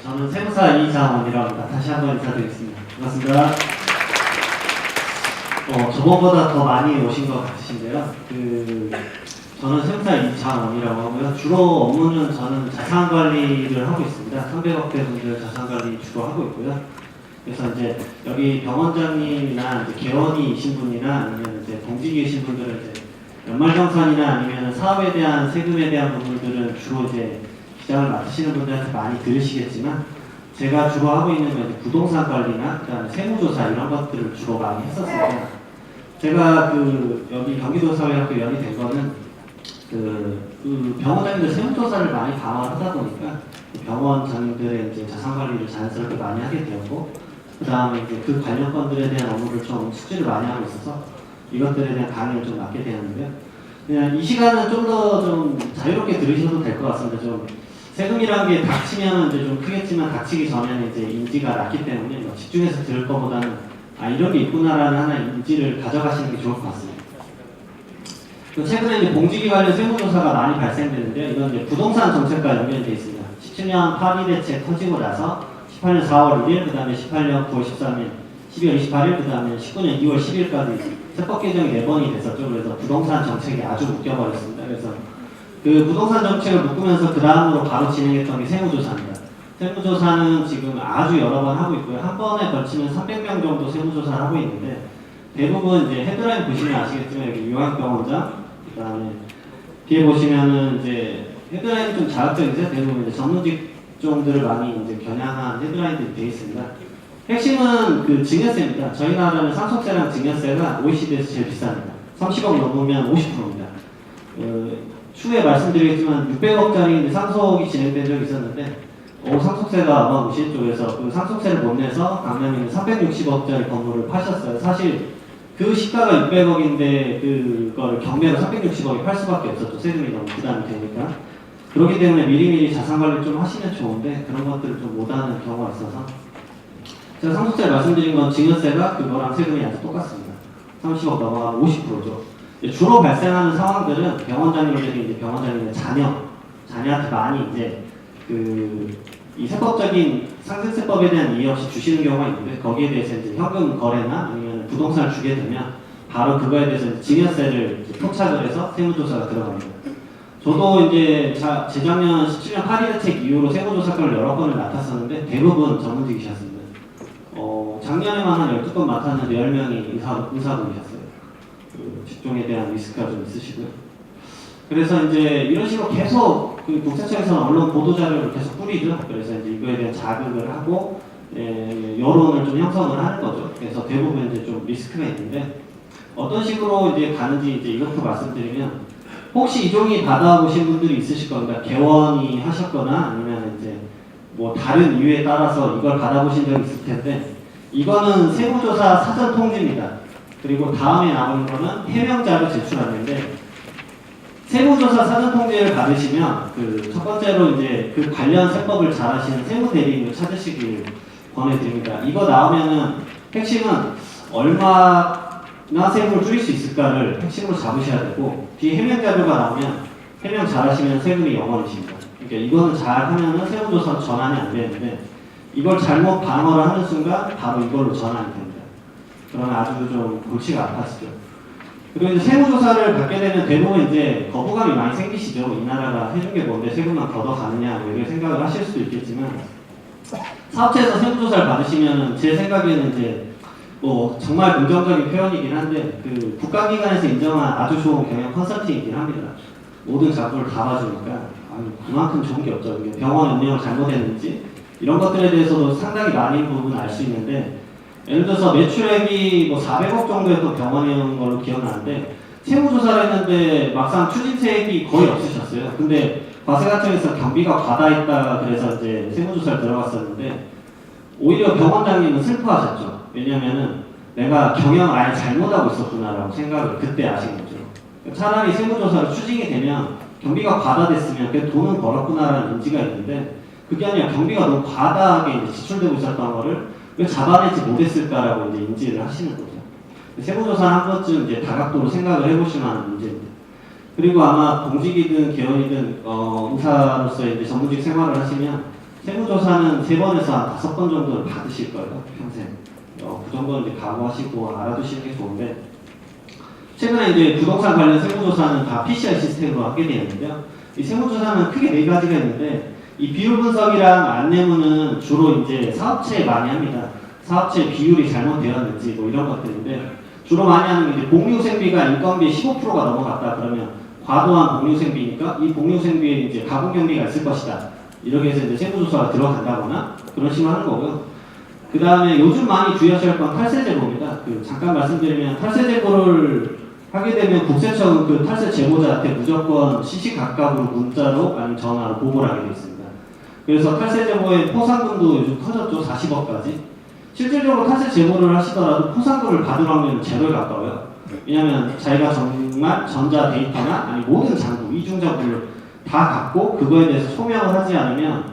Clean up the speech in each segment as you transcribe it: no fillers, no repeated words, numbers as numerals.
저는 세무사 이장원이라고 합니다. 다시 한번 인사드리겠습니다. 반갑습니다. 저번보다 더 많이 오신 것 같으신데요. 저는 세무사 이장원이라고 하고요. 주로 업무는 저는 자산관리를 하고 있습니다. 300억대 분들 자산관리 주로 하고 있고요. 그래서 이제 여기 병원장님이나 이제 개원이신 분이나 아니면 이제 공직이신 분들은 이제 연말정산이나 아니면 사업에 대한 세금에 대한 부분들은 주로 이제 기장을 맡으시는 분들한테 많이 들으시겠지만, 제가 주로 하고 있는 건 이제 부동산 관리나 그다음에 세무조사 이런 것들을 주로 많이 했었어요. 제가 여기 경기도사회학교 연이 된 거는 병원장님들 세무조사를 많이 강화하다 보니까 병원장님들의 이제 자산 관리를 자연스럽게 많이 하게 되었고, 그 다음에 이제 그 관련 건들에 대한 업무를 좀 숙지를 많이 하고 있어서 이것들에 대한 강의를 좀 맡게 되었는데요. 그냥 이 시간은 좀 더 좀 자유롭게 들으셔도 될 것 같습니다. 좀 세금이라는 게 닥치면 이제 좀 크겠지만 닥치기 전에는 이제 인지가 낮기 때문에 집중해서 들을 것보다는 이런 게 있구나라는 하나의 인지를 가져가시는 게 좋을 것 같습니다. 최근에 이제 공직이 관련 세무조사가 많이 발생되는데요. 이건 이제 부동산 정책과 연결되어 있습니다. 17년 파리 대책 터지고 나서 18년 4월 1일, 그 다음에 18년 9월 13일, 12월 28일, 그 다음에 19년 2월 10일까지 세법 개정이 4번이 됐었죠. 그래서 부동산 정책이 아주 묶여버렸습니다. 그래서 그 부동산 정책을 묶으면서 그 다음으로 바로 진행했던 게 세무조사입니다. 세무조사는 지금 아주 여러 번 하고 있고요. 한 번에 걸치면 300명 정도 세무조사를 하고 있는데, 대부분 이제 헤드라인 보시면 아시겠지만 여기 요양병원장, 그 다음에 뒤에 보시면은 이제 헤드라인이 좀 자극적이죠. 대부분 이제 전문 직종들을 많이 이제 겨냥한 헤드라인들이 되어 있습니다. 핵심은 그 증여세입니다. 저희 나라는 상속세랑 증여세가 OECD에서 제일 비쌉니다. 30억 넘으면 50%입니다. 추후에 말씀드리겠지만 600억짜리 상속이 진행된 적이 있었는데, 상속세가 어마무시 쪽에서 그 상속세를 못 내서 강남에 360억짜리 건물을 파셨어요. 사실 그 시가가 600억인데 그거를 경매로 360억에 팔 수밖에 없었죠. 세금이 너무 부담이 되니까. 그렇기 때문에 미리미리 자산관리 좀 하시면 좋은데 그런 것들을 좀 못하는 경우가 있어서, 제가 상속세를 말씀드린 건 증여세가 그거랑 세금이 아주 똑같습니다. 30억 넘어가면 50%죠. 주로 발생하는 상황들은 병원장님들이 이제 병원장님의 자녀한테 많이 이제 이 세법적인 상생세법에 대한 이해 없이 주시는 경우가 있는데, 거기에 대해서 이제 현금 거래나 아니면 부동산을 주게 되면 바로 그거에 대해서 증여세를 포착을 해서 세무조사가 들어갑니다. 저도 이제 재작년 17년 파리 대책 이후로 세무조사권을 여러 건을 맡았었는데 대부분 전문직이셨습니다. 작년에만 한 12건 맡았는데 10명이 의사분이셨어요. 직종에 대한 리스크가 좀 있으시고요. 그래서 이제 이런 식으로 계속 국세청에서는 언론 보도자료를 계속 뿌리죠. 그래서 이제 이거에 대한 자극을 하고 여론을 좀 형성을 하는 거죠. 그래서 대부분 이제 좀 리스크가 있는데, 어떤 식으로 이제 가는지 이제 이것도 말씀드리면, 혹시 이 종이 받아보신 분들이 있으실 겁니다. 개원이 하셨거나 아니면 이제 뭐 다른 이유에 따라서 이걸 받아보신 적이 있을 텐데, 이거는 세무조사 사전 통지입니다. 그리고 다음에 나오는 거는 해명자로 제출하는데, 세무조사 사전 통지를 받으시면 첫 번째로 이제 그 관련 세법을 잘 아시는 세무대리인을 찾으시길 권해드립니다. 이거 나오면은 핵심은 얼마나 세금을 줄일 수 있을까를 핵심으로 잡으셔야 되고, 뒤에 해명 자료가 나오면 해명 잘 하시면 세금이 0원이십니다. 그러니까 이거는 잘 하면은 세무조사 전환이 안 되는데, 이걸 잘못 방어를 하는 순간 바로 이걸로 전환이 됩니다. 그러면 아주 좀 골치가 아파지죠. 그리고 이제 세무조사를 받게 되면 대부분 이제 거부감이 많이 생기시죠. 이 나라가 해준 게 뭔데 세금만 걷어가느냐, 이런 생각을 하실 수도 있겠지만, 사업체에서 세무조사를 받으시면은 제 생각에는 이제 정말 긍정적인 표현이긴 한데, 국가기관에서 인정한 아주 좋은 경영 컨설팅이긴 합니다. 모든 작업을 다 봐주니까 그만큼 좋은 게 없죠. 병원 운영을 잘못했는지 이런 것들에 대해서도 상당히 많은 부분을 알 수 있는데, 예를 들어서 매출액이 400억 정도였던 병원이었는 걸로 기억나는데, 세무조사를 했는데 막상 추징세액이 거의 없으셨어요. 근데 과세관청에서 경비가 과다했다 그래서 이제 세무조사를 들어갔었는데, 오히려 병원장님은 슬퍼하셨죠. 왜냐면은 내가 경영을 아예 잘못하고 있었구나라고 생각을 그때 아신 거죠. 차라리 세무조사로 추징이 되면 경비가 과다됐으면 그 돈은 벌었구나라는 인지가 있는데, 그게 아니라 경비가 너무 과다하게 이제 지출되고 있었던 거를 왜 잡아내지 못했을까라고 이제 인지를 하시는 거죠. 세무조사 한 번쯤 이제 다각도로 생각을 해보실 만한 문제입니다. 그리고 아마 공직이든 개원이든 의사로서 이제 전문직 생활을 하시면 세무조사는 3번에서 한 5번 정도는 받으실 거예요, 평생. 그 정도는 이제 각오하시고 알아두시는 게 좋은데, 최근에 이제 부동산 관련 세무조사는 다 PCR 시스템으로 하게 되어 있는데요. 이 세무조사는 크게 4가지가 있는데, 이 비율 분석이랑 안내문은 주로 이제 사업체에 많이 합니다. 사업체 비율이 잘못되었는지 뭐 이런 것들인데, 주로 많이 하는 게 이제 복리후생비가 인건비의 15%가 넘어갔다 그러면 과도한 복리후생비니까 이 복리후생비에 이제 가공경비가 있을 것이다. 이렇게 해서 이제 세무조사가 들어간다거나 그런 식으로 하는 거고요. 그 다음에 요즘 많이 주의하셔야 할 건 탈세제보입니다. 잠깐 말씀드리면 탈세제보를 하게 되면 국세청은 그 탈세 제보자한테 무조건 시시각각으로 문자로 아니면 전화로 보고를 하게 되어 있습니다. 그래서 탈세 제보의 포상금도 요즘 커졌죠. 40억까지. 실질적으로 탈세 제보를 하시더라도 포상금을 받을 확률은 제로에 가까워요. 왜냐하면 자기가 정말 전자 데이터나 아니 모든 장부, 이중장부를 다 갖고 그거에 대해서 소명을 하지 않으면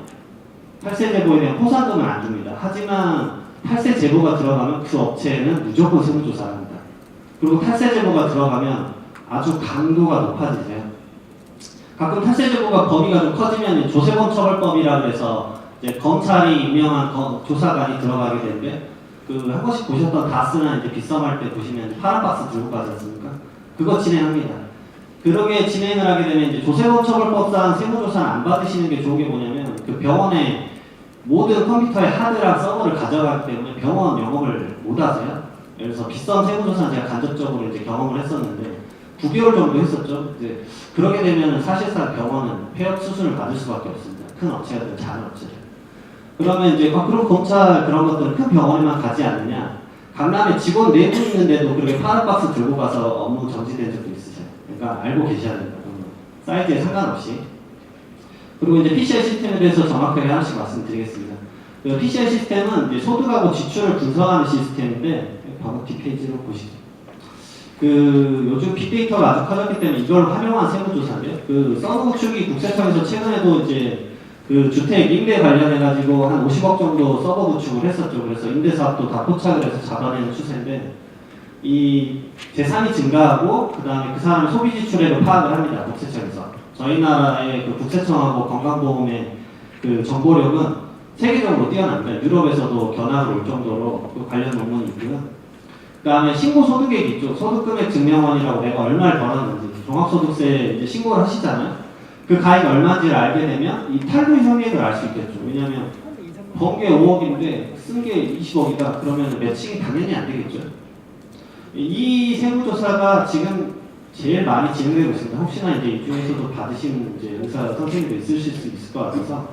탈세 제보에 대한 포상금은 안 줍니다. 하지만 탈세 제보가 들어가면 그 업체에는 무조건 세무조사를 합니다. 그리고 탈세 제보가 들어가면 아주 강도가 높아지세요. 가끔 탈세 제보가 범위가 좀 커지면 조세범 처벌법이라고 해서 이제 검찰이 임명한 조사관이 들어가게 되는데 한 번씩 보셨던 다스나 이제 빗썸할 때 보시면 파란 박스 들고 가지 않습니까? 그거 진행합니다. 그렇게 진행을 하게 되면 이제 조세범 처벌법상 세무조사는 안 받으시는 게 좋은 게 뭐냐면 그 병원에 모든 컴퓨터의 하드랑 서버를 가져가기 때문에 병원 영업을 못 하세요. 그래서 빗썸 세무조사는 제가 간접적으로 이제 경험을 했었는데 9개월 정도 했었죠. 이제 그러게 되면 사실상 병원은 폐업 수순을 받을 수밖에 없습니다. 큰 업체든 작은 업체든. 그러면 이제 그럼 검찰 그런 것들은 큰 병원에만 가지 않느냐? 강남에 직원 4분 있는데도 그렇게 파란 박스 들고 가서 업무 정지된 적도 있으세요. 그러니까 알고 계셔야 됩니다. 사이즈에 상관없이. 그리고 이제 PCR 시스템에 대해서 정확하게 하나씩 말씀드리겠습니다. 그 PCR 시스템은 이제 소득하고 지출을 분석하는 시스템인데 바로 뒷페이지로 보시죠. 요즘 빅데이터가 아주 커졌기 때문에 이걸 활용한 세무조사인데요. 서브 구축이 국세청에서 최근에도 이제 주택 임대 관련해가지고 한 50억 정도 서버 구축을 했었죠. 그래서 임대사업도 다 포착을 해서 잡아내는 추세인데 이 재산이 증가하고 그 다음에 그 사람의 소비 지출액을 파악을 합니다. 국세청에서. 저희 나라의 국세청하고 건강보험의 정보력은 세계적으로 뛰어납니다. 유럽에서도 견학을 올 정도로 관련 논문이 있고요. 그 다음에 신고소득액이 있죠. 소득금액 증명원이라고 내가 얼마를 벌었는지 종합소득세 이제 신고를 하시잖아요. 그 가액이 얼마인지를 알게 되면 이 탈루 혐의액을 알 수 있겠죠. 왜냐하면 번 게 5억인데 쓴 게 20억이다. 그러면 매칭이 당연히 안 되겠죠. 이 세무조사가 지금 제일 많이 진행되고 있습니다. 혹시나 이제 이 중에서도 받으신 이제 의사 선생님도 있으실 수 있을 것 같아서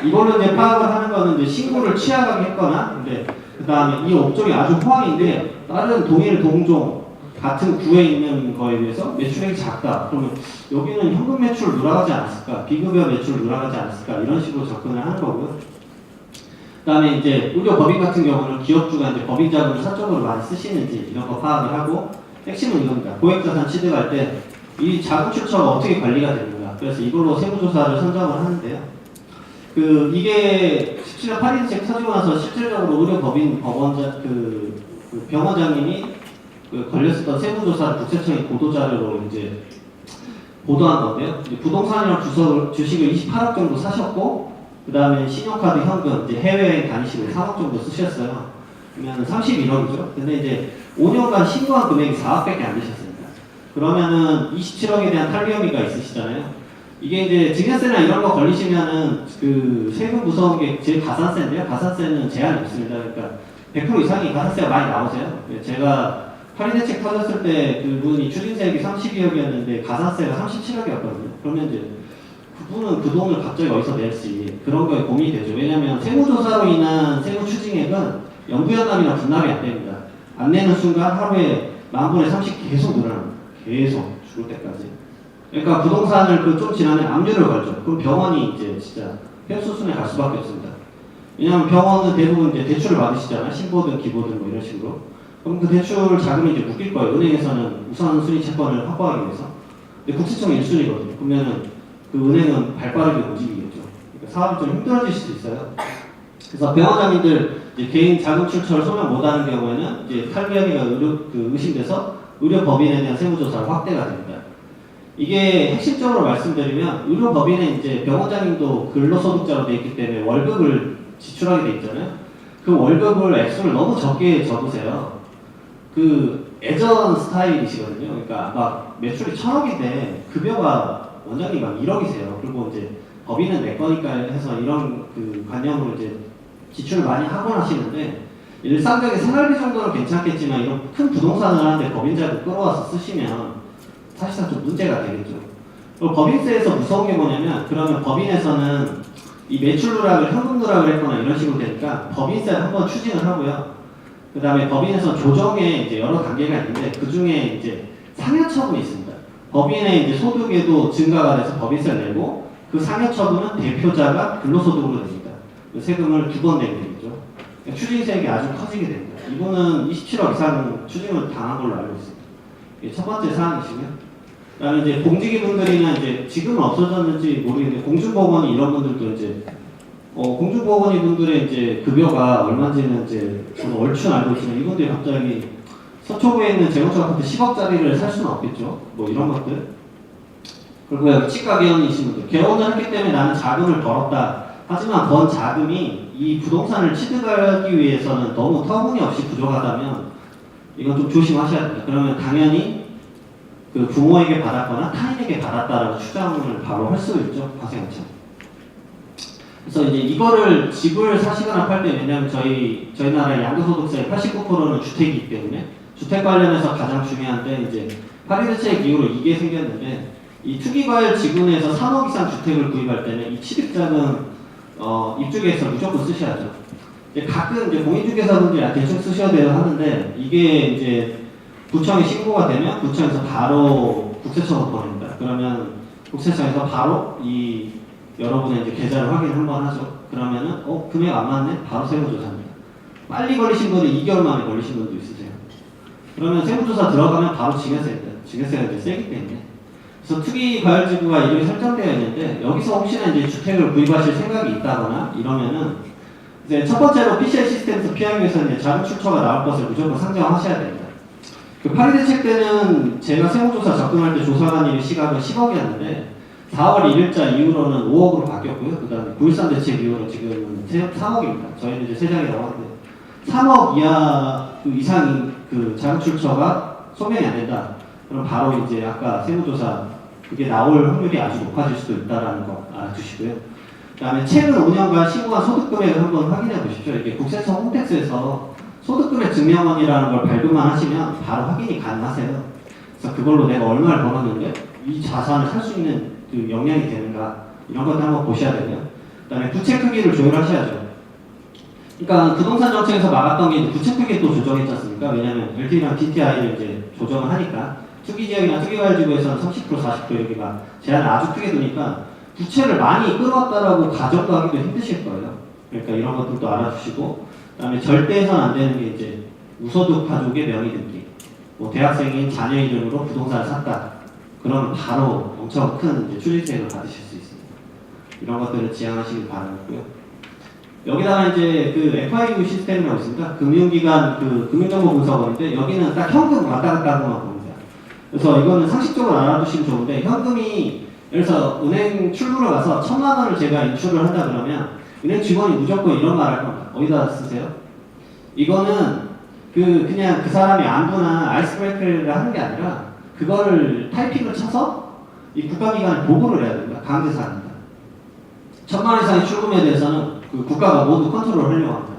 이걸로 이제 파악을 하는 거는 이제 신고를 취약하게 했거나 근데 그 다음에 이 업종이 아주 호황인데 다른 동일 동종 같은 구에 있는 거에 비해서 매출액이 작다. 그러면 여기는 현금 매출 누락하지 않았을까? 비급여 매출 누락하지 않았을까? 이런 식으로 접근을 하는 거고요. 그 다음에 이제 의료법인 같은 경우는 기업주가 이제 법인 자금을 사적으로 많이 쓰시는지 이런 거 파악을 하고 핵심은 이겁니다. 고액자산 취득할 때 이 자금 출처가 어떻게 관리가 되는가. 그래서 이걸로 세무조사를 선정을 하는데요. 이게 17년 8일책 터지고 나서 실질적으로 의료법인 병원장님이 걸렸었던 세무조사를 국세청이 보도자료로 이제 보도한 건데요. 이제 부동산이랑 주식을 28억 정도 사셨고, 그 다음에 신용카드, 현금, 이제 해외여행 다니시고 3억 정도 쓰셨어요. 그러면 31억이죠. 근데 이제 5년간 신고한 금액이 4억밖에 안 되셨습니다. 그러면은 27억에 대한 탈루 혐의가 있으시잖아요. 이게 이제 증여세나 이런 거 걸리시면은 세금 무서운 게 제일 가산세인데요. 가산세는 제한이 없습니다. 그러니까 100% 이상이 가산세가 많이 나오세요. 제가 할인대책 터졌을 때 그분이 추징세액이 32억이었는데 가산세가 37억이었거든요. 그러면 이제 그분은 그 돈을 갑자기 어디서 낼지 그런 거에 고민이 되죠. 왜냐하면 세무조사로 인한 세무 추징액은 연부연납이나 분납이 안 됩니다. 안 내는 순간 하루에 10,000분의 30 계속 늘어납니다. 계속 죽을 때까지. 그러니까 부동산을 좀 지나면 압류를 걸죠. 그럼 병원이 이제 진짜 폐업수순에 갈 수밖에 없습니다. 왜냐하면 병원은 대부분 이제 대출을 받으시잖아요. 신보든 기보든 뭐 이런 식으로. 그럼 그 대출 자금이 이제 묶일 거예요. 은행에서는 우선순위 채권을 확보하기 위해서. 근데 국세청이 1순위거든요. 그러면은 그 은행은 발빠르게 움직이겠죠. 그러니까 사업이 좀 힘들어질 수도 있어요. 그래서 병원장님들 이제 개인 자금 출처를 소명 못하는 경우에는 이제 탈루 혐의가 의심돼서 의료법인에 대한 세무조사가 확대가 됩니다. 이게 핵심적으로 말씀드리면 의료법인은 이제 병원장님도 근로소득자로 돼 있기 때문에 월급을 지출하게 돼 있잖아요. 그 월급을 액수를 너무 적게 적으세요. 그 예전 스타일이시거든요. 그러니까 막 매출이 1,000억인데 급여가 원장님 막 1억이세요. 그리고 이제 법인은 내 거니까 해서 이런 그 관념으로 이제 지출을 많이 하곤 하시는데 일상적인 생활비 정도는 괜찮겠지만 이런 큰 부동산을 하는데 법인자금 끌어와서 쓰시면 사실상 좀 문제가 되겠죠. 그리고 법인세에서 무서운 게 뭐냐면 그러면 법인에서는 이 매출 누락을 현금 누락을 했거나 이런 식으로 되니까 법인세를 한번 추진을 하고요. 그 다음에 법인에서 조정에 이제 여러 단계가 있는데 그 중에 이제 상여처분이 있습니다. 법인의 이제 소득에도 증가가 돼서 법인세를 내고 그 상여처분은 대표자가 근로소득으로 냅니다. 그 세금을 2번 내게 되겠죠. 그러니까 추징세액이 아주 커지게 됩니다. 이분은 27억 이상 추징을 당한 걸로 알고 있습니다. 이게 첫 번째 사항이시고요. 그다음에 이제 공직위분들이나 이제 지금은 없어졌는지 모르겠는데 공중보건이 이런 분들도 이제 공중보건이 분들의 이제 급여가 얼마인지는 이제 저는 얼추 알고 있지만 이분들이 갑자기 서초구에 있는 재건축 아파트 10억짜리를 살 수는 없겠죠. 뭐 이런 것들. 그리고 여기 치과 개원이신 분들 개원을 했기 때문에 나는 자금을 벌었다. 하지만 번 자금이 이 부동산을 취득하기 위해서는 너무 터무니없이 부족하다면 이건 좀 조심하셔야 됩니다. 그러면 당연히 그 부모에게 받았거나 타인에게 받았다라고 추정을 바로 할 수 있죠. 과세관청. 그래서 이제 이거를 집을 사시거나 팔 때 왜냐하면 저희 나라의 양도소득세의 89%는 주택이기 때문에 주택 관련해서 가장 중요한데 이제 파리대책 이후로 이게 생겼는데 이 투기과열 지분에서 3억 이상 주택을 구입할 때는 이 취득자금 입주계획서 무조건 쓰셔야죠. 가끔 이제 공인중개사분들이 대충 쓰셔야 돼요 하는데 이게 이제 구청에 신고가 되면 구청에서 바로 국세청으로 보냅니다. 그러면 국세청에서 바로 이 여러분의 이제 계좌를 확인 한번 하죠. 그러면은 금액 안 맞네? 바로 세무조사입니다. 빨리 걸리신 분은 2개월 만에 걸리신 분도 있으세요. 그러면 세무조사 들어가면 바로 증여세입니다. 증여세가 이제 세기 때문에. 그래서 투기과열지구가 이름이 설정되어 있는데 여기서 혹시나 이제 주택을 구입하실 생각이 있다거나 이러면은 이제 첫 번째로 PCI 시스템에서 피하기 위해서 이제 자금 출처가 나올 것을 무조건 상정하셔야 됩니다. 그 파리대책 때는 제가 세무조사 접근할 때 조사관님의 시각은 10억이었는데 4월 1일자 이후로는 5억으로 바뀌었고요. 그 다음에 9.13 대책 이후로 지금은 3억입니다. 저희는 이제 세장이라고 하는데 3억 이하 이상 그 자금 출처가 소명이 안 된다. 그럼 바로 이제 아까 세무조사 그게 나올 확률이 아주 높아질 수도 있다라는 거 알아두시고요. 그 다음에 최근 5년간 신고한 소득금액을 한번 확인해 보십시오. 이게 국세청 홈택스에서 소득금액 증명원이라는 걸 발급만 하시면 바로 확인이 가능하세요. 그래서 그걸로 내가 얼마를 벌었는데 이 자산을 살 수 있는 그 역량이 되는가 이런 것도 한번 보셔야 되고요. 그 다음에 부채 크기를 조율하셔야죠. 그러니까 부동산 정책에서 막았던 게 부채 크기 또 조정했지 않습니까? 왜냐하면 LTV랑 DTI를 이제 조정을 하니까 투기지역이나 투기과열지구에서는 30% 40% 이렇게 막 제한을 아주 크게 두니까 부채를 많이 끌어왔다라고 가정도 하기도 힘드실 거예요. 그러니까 이런 것들도 알아주시고 그 다음에 절대 해서는 안 되는 게 이제 무소득 가족의 명의 등기 뭐 대학생인 자녀 이름으로 부동산을 샀다. 그러면 바로 엄청 큰 추징세를 받으실 수 있습니다. 이런 것들을 지양하시길 바라고요. 여기다가 이제 그 FIU 시스템이라고 있습니다. 금융기관 그 금융정보분석원인데 여기는 딱 현금 왔다 갔다 하고만 봅니다. 그래서 이거는 상식적으로 알아두시면 좋은데 현금이 예를 들어서 은행 출구를 가서 1,000만 원을 제가 인출을 한다 그러면 은행 직원이 무조건 이런 말 할 겁니다. 어디다 쓰세요? 이거는 그냥 그 사람이 안부나 아이스브레이크를 하는 게 아니라 그거를 타이핑을 쳐서 이 국가기관에 보고를 해야 됩니다. 강제사입니다. 1,000만 원 이상의 출금에 대해서는 그 국가가 모두 컨트롤을 하려고 합니다.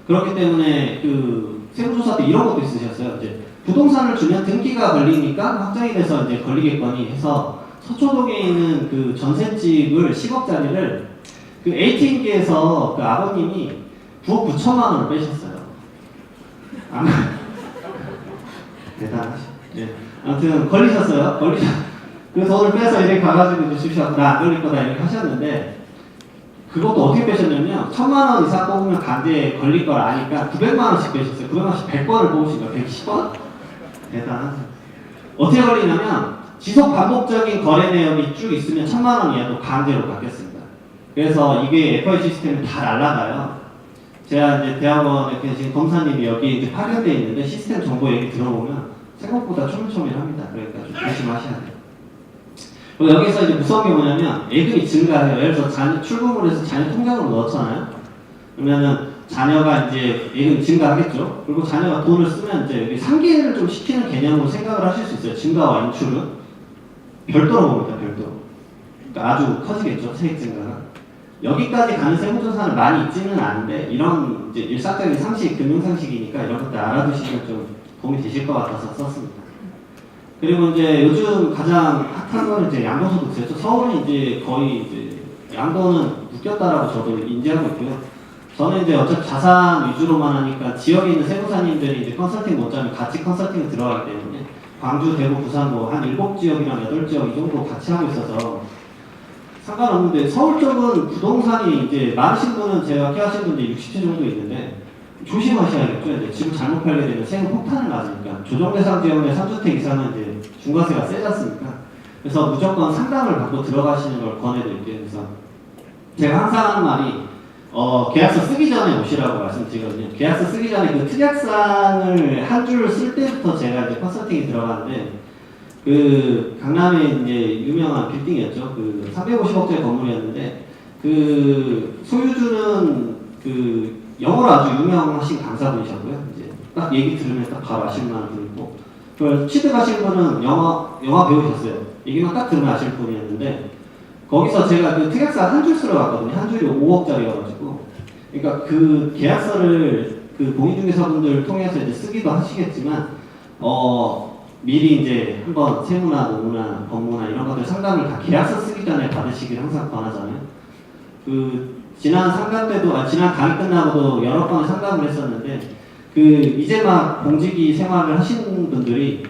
그렇기 때문에 그 세무조사 때 이런 것도 있으셨어요. 이제 부동산을 주면 등기가 걸리니까 확정이 돼서 이제 걸리겠거니 해서 서초동에 있는 그 전셋집을 10억짜리를 그 ATM기에서 그 아버님이 9억 9천만 원을 빼셨어요. 대단하시. 네. 아무튼 걸리셨어요. 그 돈을 빼서 이렇게 가가지고 이제 주셔서 나 안 걸릴 거다 이렇게 하셨는데 그것도 어떻게 빼셨냐면 1,000만 원 이상 뽑으면 강제에 걸릴 걸 아니까 900만 원씩 빼셨어요. 900만 원씩 100번을 뽑으신 거예요. 110번? 대단하죠. 어떻게 걸리냐면 지속 반복적인 거래 내역이 쭉 있으면 1,000만 원 이하도 강제로 받겠습니다. 그래서 이게 FI 시스템이 다 날라가요. 제가 이제 대학원에 계신 검사님이 여기 이제 파견되어 있는데 시스템 정보 얘기 들어보면 생각보다 초밀초밀합니다. 그러니까 좀 조심하셔야 돼요. 그리고 여기서 이제 무서운 게 뭐냐면 예금이 증가해요. 예를 들어서 출금을 해서 자녀 통장으로 넣잖아요. 그러면은 자녀가 이제 예금이 증가하겠죠. 그리고 자녀가 돈을 쓰면 이제 상계를 좀 시키는 개념으로 생각을 하실 수 있어요. 증가와 인출은 별도로 봅니다. 별도로. 그러니까 아주 커지겠죠. 세액 증가가. 여기까지 가는 세무조사는 많이 있지는 않은데 이런 이제 일상적인 상식, 금융상식이니까 이런 것들 알아두시면 좀 도움이 되실 것 같아서 썼습니다. 그리고 이제 요즘 가장 핫한 건 이제 양도소득세죠. 서울은 이제 거의 이제 양도는 묶였다라고 저도 인지하고 있고요. 저는 이제 어차피 자산 위주로만 하니까 지역에 있는 세무사님들이 이제 컨설팅 못 자면 같이 컨설팅에 들어가기 때문에 광주, 대구, 부산 뭐 한 7지역이랑 8지역 이 정도 같이 하고 있어서 상관없는데 서울 쪽은 부동산이 이제 많으신 분은 제가 케어하신 분들이 60채 정도 있는데 조심하셔야겠죠. 이제 집을 잘못 팔게 되면 세금 폭탄을 맞으니까 조정대상 지역의 3주택 이상은 이제 중과세가 세지 않습니까? 그래서 무조건 상담을 받고 들어가시는 걸 권해드릴게요. 그래서 제가 항상 하는 말이 계약서 쓰기 전에 오시라고 말씀드리거든요. 계약서 쓰기 전에 그 특약사항을 한 줄 쓸 때부터 제가 이제 컨설팅이 들어가는데 그 강남에 이제 유명한 빌딩이었죠. 그 350억짜리 건물이었는데 그 소유주는 그 영어로 아주 유명하신 강사분이셨고요. 이제 딱 얘기 들으면 딱 바로 아실 만한 분이고, 그 취득하신 분은 영화 배우셨어요. 얘기만 딱 들으면 아실 분이었는데 거기서 제가 그 특약서 한 줄 쓰러 갔거든요. 한 줄이 5억짜리여가지고, 그러니까 그 계약서를 그 공인중개사분들 통해서 이제 쓰기도 하시겠지만 미리 이제 한번 세무나 노무나 법무나 이런 것들 상담을 다 계약서 쓰기 전에 받으시길 항상 권하잖아요. 그 지난 상담 때도 지난 강의 끝나고도 여러 번 상담을 했었는데 그 이제 막 공직이 생활을 하시는 분들이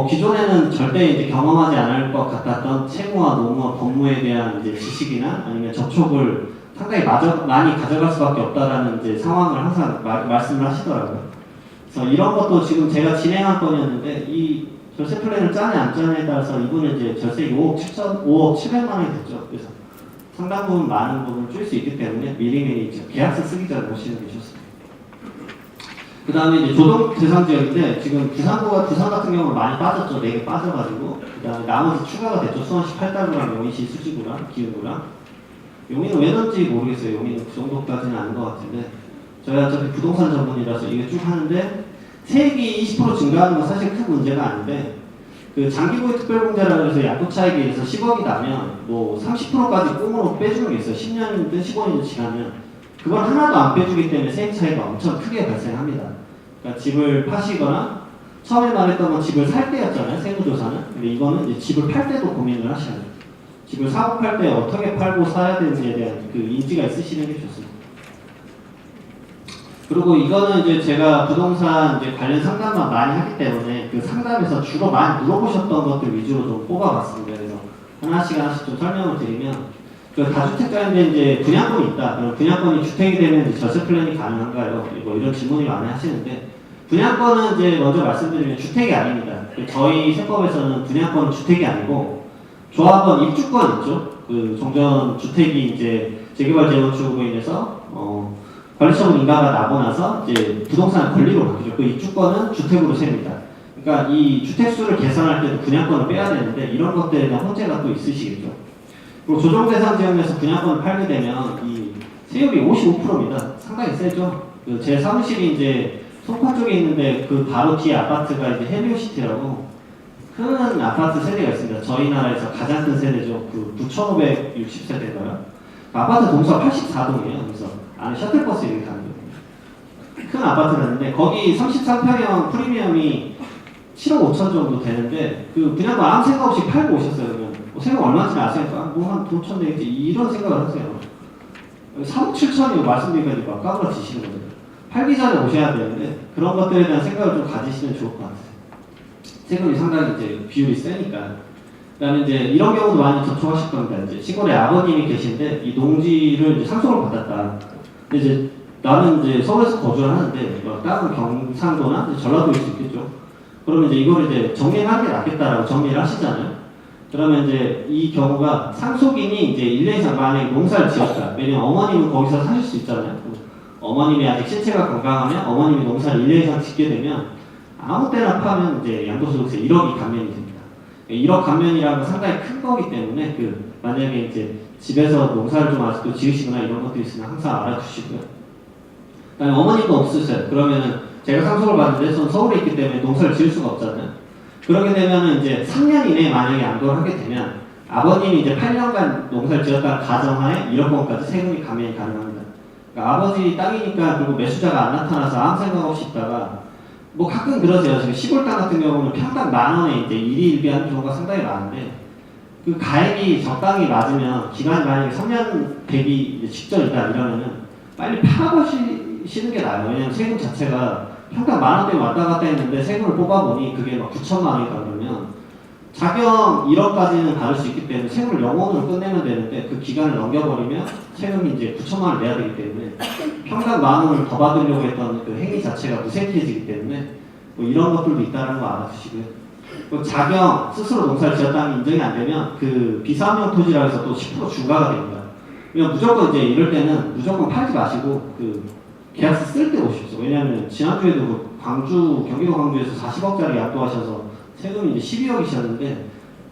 기존에는 절대 이제 경험하지 않을 것 같았던 채무와 노무와 법무에 대한 이제 지식이나 아니면 접촉을 상당히 많이 가져갈 수밖에 없다라는 이제 상황을 항상 말씀을 하시더라고요. 그래서 이런 것도 지금 제가 진행한 건이었는데 이 절세 플랜을 짜냐 안 짜냐에 따라서 이분은 이제 절세액이 5억 700만 원이 됐죠. 그래서 상당 부분 많은 부분을 줄 수 있기 때문에 미리미리 계약서 쓰기 전에 오시는 게 좋습니다. 그 다음에 이제 조정 대상 지역인데 지금 부산 같은 경우는 많이 빠졌죠. 4개 빠져가지고 그 다음에 나머지 추가가 됐죠. 수원시 8달구랑 용인시 수지구랑 기흥구랑 용인은 왜 넣었지 모르겠어요. 용인은 그 정도까지는 아닌 것 같은데 저희 어차피 부동산 전문이라서 이게 쭉 하는데 세액이 20% 증가하는 건 사실 큰 문제가 아닌데 그 장기보유 특별공제라고 해서 양도차익에 의해서 10억이 나면 뭐 30%까지 꽁으로 빼주는 게 있어요. 10년이든 15년이든 지나면 그걸 하나도 안 빼주기 때문에 세액 차이가 엄청 크게 발생합니다. 그러니까 집을 파시거나 처음에 말했던 건 집을 살 때였잖아요. 세무조사는. 근데 이거는 이제 집을 팔 때도 고민을 하셔야 돼요. 집을 사고 팔 때 어떻게 팔고 사야 되는지에 대한 그 인지가 있으시는 게 좋습니다. 그리고 이거는 이제 제가 부동산 이제 관련 상담만 많이 하기 때문에 그 상담에서 주로 많이 물어보셨던 것들 위주로 좀 뽑아봤습니다. 그래서 하나씩 좀 설명을 드리면 그 다주택자인데 이제 분양권이 있다. 그럼 분양권이 주택이 되면 이제 절세 플랜이 가능한가요? 뭐 이런 질문이 많이 하시는데 분양권은 이제 먼저 말씀드리면 주택이 아닙니다. 저희 세법에서는 분양권은 주택이 아니고 조합원 입주권 있죠. 그 종전 주택이 이제 재개발 재건축으로 인해서 관리처분 인가가 나고 나서 이제 부동산 권리로 바뀌죠. 그 입주권은 주택으로 셉니다. 그러니까 이 주택수를 계산할 때도 분양권을 빼야 되는데 이런 것들에 대한 혼재가 또 있으시겠죠. 그리고 조정대상 지역에서 분양권을 팔게 되면 이 세율이 55%입니다. 상당히 세죠. 그 제 사무실이 이제 송파 쪽에 있는데 그 바로 뒤에 아파트가 이제 헬리오시티라고 큰 아파트 세대가 있습니다. 저희 나라에서 가장 큰 세대죠. 그 9,560세대인가요? 아파트 동수가 84동이에요. 그래서 안에 셔틀버스 이렇게 가는 거예요. 큰 아파트였는데 거기 33평형 프리미엄이 7억 5천 정도 되는데 그 분양권 아무 생각 없이 팔고 오셨어요. 그러면 생각 얼마인지 아세요? 뭐한 돈 천 내겠지 이런 생각을 하세요. 3억 7천이고 말씀드리니까 막 까불어지시는 거예요. 팔기 전에 오셔야 되는데 그런 것들에 대한 생각을 좀 가지시면 좋을 것 같아요. 세금이 상당히 이제 비율이 세니까. 그다음에 이제 이런 경우도 많이 접촉하실 겁니다. 이제 시골에 아버님이 계신데 이 농지를 이제 상속을 받았다. 근데 이제 나는 이제 서울에서 거주를 하는데 다른 경상도나 이제 전라도일 수 있겠죠. 그러면 이제 이걸 이제 정리하는 게 낫겠다라고 정리를 하시잖아요. 그러면 이제 이 경우가 상속인이 이제 1년 이상 만약에 농사를 지었다. 왜냐면 어머님은 거기서 사실 수 있잖아요. 어머님이 아직 신체가 건강하면 어머님이 농사를 1년 이상 짓게 되면 아무 때나 파면 이제 양도소득세 1억이 감면이 됩니다. 1억 감면이라는 건 상당히 큰 거기 때문에 만약에 이제 집에서 농사를 좀 아직도 지으시거나 이런 것도 있으면 항상 알아두시고요. 그다음에 어머님도 없으세요. 그러면은 제가 상속을 받는데 전 서울에 있기 때문에 농사를 지을 수가 없잖아요. 그렇게 되면은 이제 3년 이내에 만약에 양도를 하게 되면 아버님이 이제 8년간 농사를 지었다는 가정하에 1억 원까지 세금이 감면이 가능합니다. 그러니까 아버지 땅이니까 그리고 매수자가 안 나타나서 아무 생각 없이 있다가 뭐 가끔 그러세요. 지금 시골 땅 같은 경우는 평당 10,000원에 이제 일희일비하는 경우가 상당히 많은데 그 가액이 적당히 맞으면 기간이 만약에 3년 대비 직전이다 이러면은 빨리 팔아버리시는 게 나아요. 왜냐면 세금 자체가 평당 10,000원대 왔다 갔다 했는데 세금을 뽑아보니 그게 막 9천만 원이다 그러면 자경 1억까지는 받을 수 있기 때문에 세금을 영원으로 끝내면 되는데 그 기간을 넘겨버리면 세금이 이제 9천만 원을 내야 되기 때문에 평당 10,000원을 더 받으려고 했던 그 행위 자체가 무색해지기 때문에 뭐 이런 것들도 있다는 거 알아두시고요. 또 자경 스스로 농사를 지었다는 인정이 안 되면 그 비사업용 토지라 해서 또 10% 중과가 됩니다. 그냥 무조건 이제 이럴 때는 무조건 팔지 마시고 그 계약서 쓸 때 오십시오. 왜냐하면 지난주에도 그 경기도 광주에서 40억짜리 양도하셔서 세금이 이제 12억이셨는데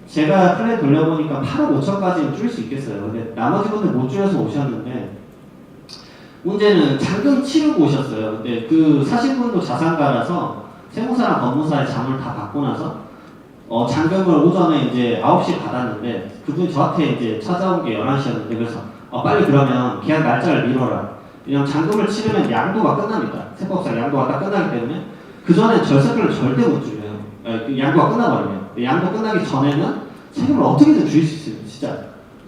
제가 플랜 돌려보니까 8억 5천까지는 줄일 수 있겠어요. 근데 나머지 분들 못 줄여서 오셨는데 문제는 잔금 치르고 오셨어요. 근데 그 사신 분도 자산가라서 세무사랑 법무사의 잠을 다 받고 나서 잔금을 오전에 이제 9시에 받았는데 그분이 저한테 이제 찾아온 게 11시였는데 그래서 빨리 그러면 계약 날짜를 미뤄라. 왜냐면 잔금을 치르면 양도가 끝납니다. 세법상 양도가 딱 끝나기 때문에 그 전에 절세표를 절대 못 줄여요. 양도가 끝나버리면. 양도 끝나기 전에는 세금을 어떻게든 줄일 수 있어요. 진짜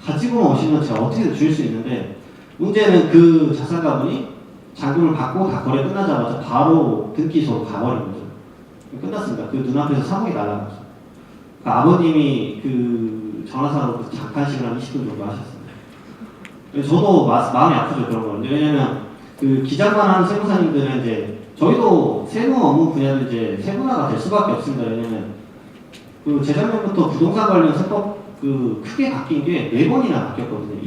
가지고만 오시면 제가 어떻게든 줄일 수 있는데 문제는 그 자산가분이 잔금을 받고 다 거래 끝나자마자 바로 등기소로 가버린 거죠. 끝났습니다. 그 눈앞에서 3억이 날아갔죠. 그 아버님이 그 전화사로 잠깐씩을 한 20분 정도 하셨습니다. 저도 마음이 아프죠, 그런 거. 왜냐면 그 기장만 하는 세무사님들은 이제 저희도 세무 업무 분야도 이제 세분화가 될 수밖에 없습니다. 왜냐면 그 재작년부터 부동산 관련 세법 그 크게 바뀐 게 4번이나 바뀌었거든요.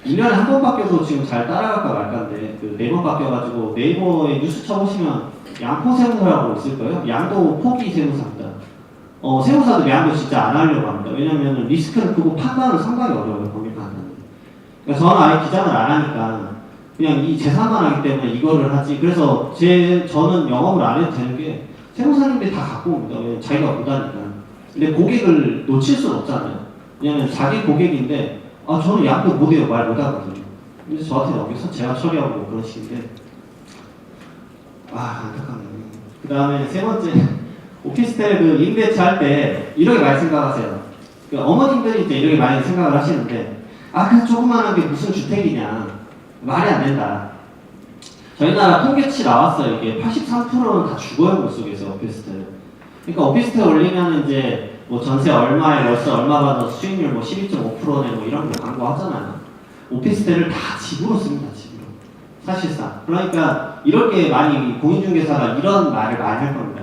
1년에 한 번 바뀌어도 지금 잘 따라갈까 말까인데 그 4번 바뀌어가지고 네이버에 뉴스 쳐보시면 양포 세무사라고 있을 거예요. 양도 포기 세무사입니다. 세무사도 양도 진짜 안 하려고 합니다. 왜냐면 리스크는 크고 판단은 상당히 어려워요. 법률 판단. 그러니까 저는 아예 기장을 안 하니까 그냥 이 재산만 하기 때문에 이거를 하지. 그래서 저는 영업을 안 해도 되는 게 세무사님들이 다 갖고 옵니다. 왜냐면 자기가 못하니까. 근데 고객을 놓칠 수는 없잖아요. 왜냐면 자기 고객인데 저는 양도 못해요. 말 못하거든요. 근데 저한테 넘겨서 제가 처리하고 그런 식인데 안타깝네요. 그 다음에 세 번째 오피스텔 그 임대차 할 때 이렇게 많이 생각하세요. 그 어머님들이 이제 이렇게 많이 생각을 하시는데 그 조그만한 게 무슨 주택이냐 말이 안 된다. 저희 나라 통계치 나왔어요. 이게 83%는 다 주거용 물속에서 오피스텔. 그러니까 오피스텔 올리면 이제 뭐 전세 얼마에 월세 얼마 받아서 수익률 뭐 12.5%네 뭐 이런 거 광고하잖아요. 오피스텔을 다 집으로 씁니다. 집으로. 사실상. 그러니까 이렇게 많이 공인중개사가 이런 말을 많이 할 겁니다.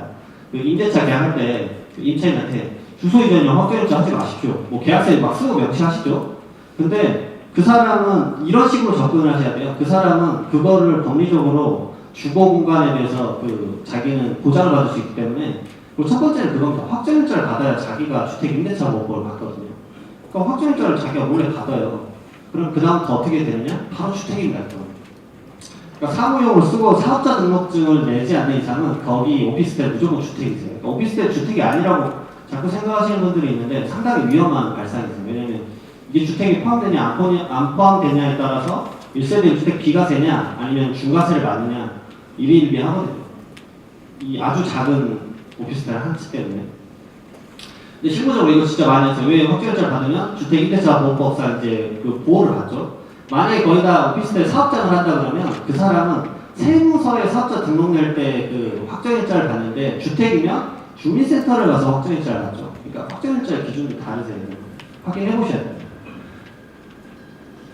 그 임대차 계약할 때 그 임차인한테 주소 이전이요 확정일자 하지 마십시오. 뭐 계약서에 막 쓰고 명시하시죠. 근데 그 사람은 이런 식으로 접근을 하셔야 돼요. 그 사람은 그거를 법리적으로 주거 공간에 대해서 그 자기는 보장을 받을 수 있기 때문에 그리고 첫 번째는 그겁니다. 확정일자를 받아야 자기가 주택 임대차 보호법을 받거든요. 그러니까 확정일자를 자기가 몰래 받아요. 그럼 그 다음부터 어떻게 되느냐? 바로 주택이 날 거예요. 그러니까 사무용으로 쓰고 사업자 등록증을 내지 않는 이상은 거기 오피스텔 무조건 주택이세요. 그러니까 오피스텔 주택이 아니라고 자꾸 생각하시는 분들이 있는데 상당히 위험한 발상이세요. 왜냐면 이게 주택이 포함되냐 안 포함되냐에 따라서 1세대 1주택 비과세냐 아니면 중과세를 받느냐 일희일비 하거든요. 이 아주 작은 오피스텔 한 채 때문에. 근데 실무적으로 이거 진짜 많이 했어요. 왜 확정일자를 받으면 주택임대차 보호법상 이제 그 보호를 받죠. 만약에 거기다 오피스텔 사업장을 한다 그러면 그 사람은 세무서에 사업자 등록 낼 때 그 확정일자를 받는데 주택이면 주민센터를 가서 확정일자를 받죠. 그러니까 확정일자의 기준이 다르세요. 확인해 보셔야 돼요.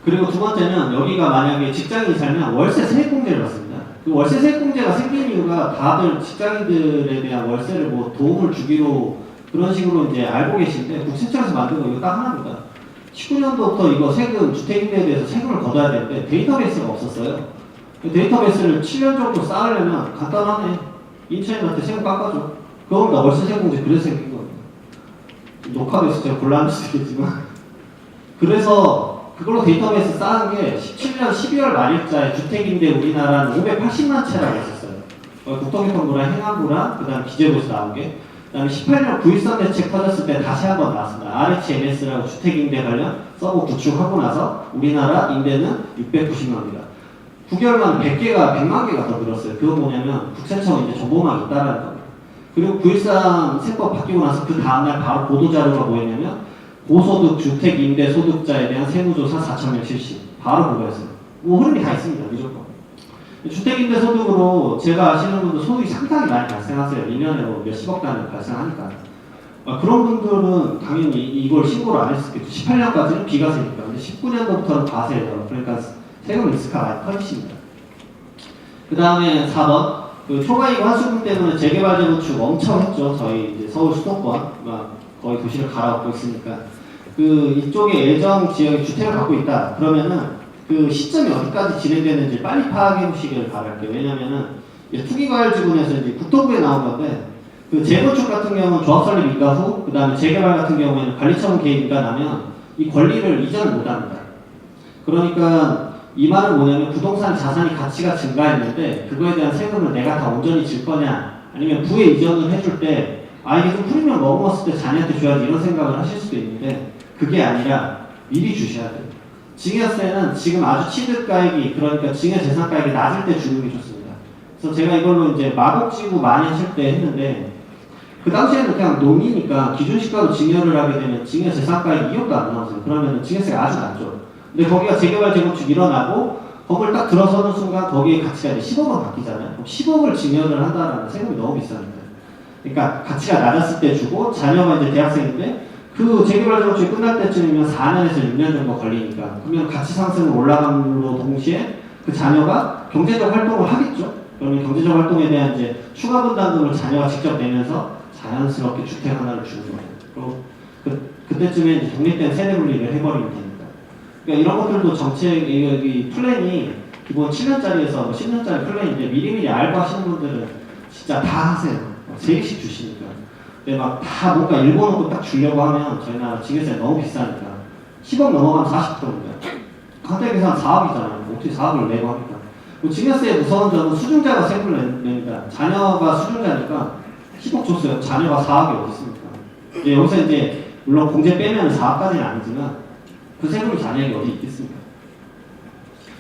그리고 두 번째는 여기가 만약에 직장인이 살면 월세 세액공제를 받습니다. 그 월세 세액공제가 생긴 이유가 다들 직장인들에 대한 월세를 뭐 도움을 주기로 그런 식으로 이제 알고 계신데 국세청에서 만든 거 이거 딱 하나입니다. 19년도부터 이거 세금, 주택임대에 대해서 세금을 걷어야 되는데 데이터베이스가 없었어요. 그 데이터베이스를 7년 정도 쌓으려면 간단하네. 임차인한테 세금 깎아줘. 그겁니다. 월세 세액공제 그래서 생긴 겁니다. 녹화돼서 제가 곤란할 수도 있겠지만 그래서 그걸로 데이터베이스 쌓은 게 17년 12월 말일자에 주택임대 우리나라는 580만 채라고 했었어요. 국토교통부랑 행안부랑 그 다음 기재부에서 나온 게, 그 다음에 18년 9.13 대책 터졌을 때 다시 한번 나왔습니다. RHMS라고 주택임대 관련 서버 구축하고 나서 우리나라 임대는 690만입니다. 9개월 만에 100만 개가 더 늘었어요. 그건 뭐냐면 국세청 이제 정보망이 있다라는 겁니다. 그리고 9.13 세법 바뀌고 나서 그 다음날 바로 보도자료가 뭐였냐면 고소득 주택 임대 소득자에 대한 세무조사 4,000명 실시. 바로 그거였어요. 뭐 흐름이 다 있습니다. 무조건. 주택임대 소득으로 제가 아시는 분들 소득이 상당히 많이 발생하세요. 1년에 뭐 몇십억 단위 발생하니까. 그런 분들은 당연히 이걸 신고를 안 했었겠죠. 18년까지는 비과세니까. 근데 19년도부터는 과세예요. 그러니까 세금 리스크가 많이 커지십니다. 그 다음에 4번. 그 초과이익 환수분 때문에 재개발 재건축 엄청 했죠. 저희 이제 서울 수도권. 거의 도시를 갈아엎고 있으니까. 그 이쪽에 예정 지역에 주택을 갖고 있다. 그러면은 그 시점이 어디까지 진행되는지 빨리 파악해 보시길 바랄게요. 왜냐면은 투기과열지구에서 이제 국토부에 나온 건데 그 재건축 같은 경우는 조합 설립 인가 후, 그 다음에 재개발 같은 경우에는 관리처분 개입 인가 나면 이 권리를 이전을 못합니다. 그러니까 이 말은 뭐냐면 부동산 자산이 가치가 증가했는데 그거에 대한 세금을 내가 다 온전히 질 거냐, 아니면 부에 이전을 해줄 때 이게 좀 프리미엄 먹었을 때 자녀한테 줘야지 이런 생각을 하실 수도 있는데 그게 아니라 미리 주셔야 돼요. 증여세는 지금 아주 취득가액이, 그러니까 증여재산가액이 낮을 때 주는 게 좋습니다. 그래서 제가 이걸로 이제 마곡지구 많이 하실 때 했는데 그 당시에는 그냥 농이니까 기준시가로 증여를 하게 되면 증여재산가액이 2억도 안 나오세요. 그러면 증여세가 아주 낮죠. 근데 거기가 재개발 재건축 일어나고 건물 딱 들어서는 순간 거기에 가치가 이제 10억으로 바뀌잖아요. 그럼 10억을 증여를 한다라는 세금이 너무 비쌉니다. 그러니까 가치가 낮았을 때 주고 자녀가 이제 대학생인데 그 재개발 재건축이 끝날 때쯤이면 4년에서 6년 정도 걸리니까 그러면 가치 상승을 올라감으로 동시에 그 자녀가 경제적 활동을 하겠죠. 그러면 경제적 활동에 대한 이제 추가 분담금을 자녀가 직접 내면서 자연스럽게 주택 하나를 주는 거예요. 그리고 그때쯤에 이제 독립된 세대 분리를 해버리면 됩니다. 그러니까 이런 것들도 정책, 이 플랜이 기본 7년짜리에서 10년짜리 플랜인데 미리미리 알고 하시는 분들은 진짜 다 하세요. 3개씩 주시니까. 근데 막 다 뭔가 일궈놓고 딱 주려고 하면 저희 나라 증여세 너무 비싸니까 10억 넘어가면 40%입니다. 간단히 계산 4억이잖아요. 어떻게 4억을 내고 합니까? 증여세의 무서운 점은 수중자가 세금을 냅니다. 자녀가 수중자니까 10억 줬어요. 자녀가 4억이 어디 있습니까? 여기서 이제 물론 공제 빼면 4억까지는 아니지만 그 세금이 자녀에게 어디 있겠습니까?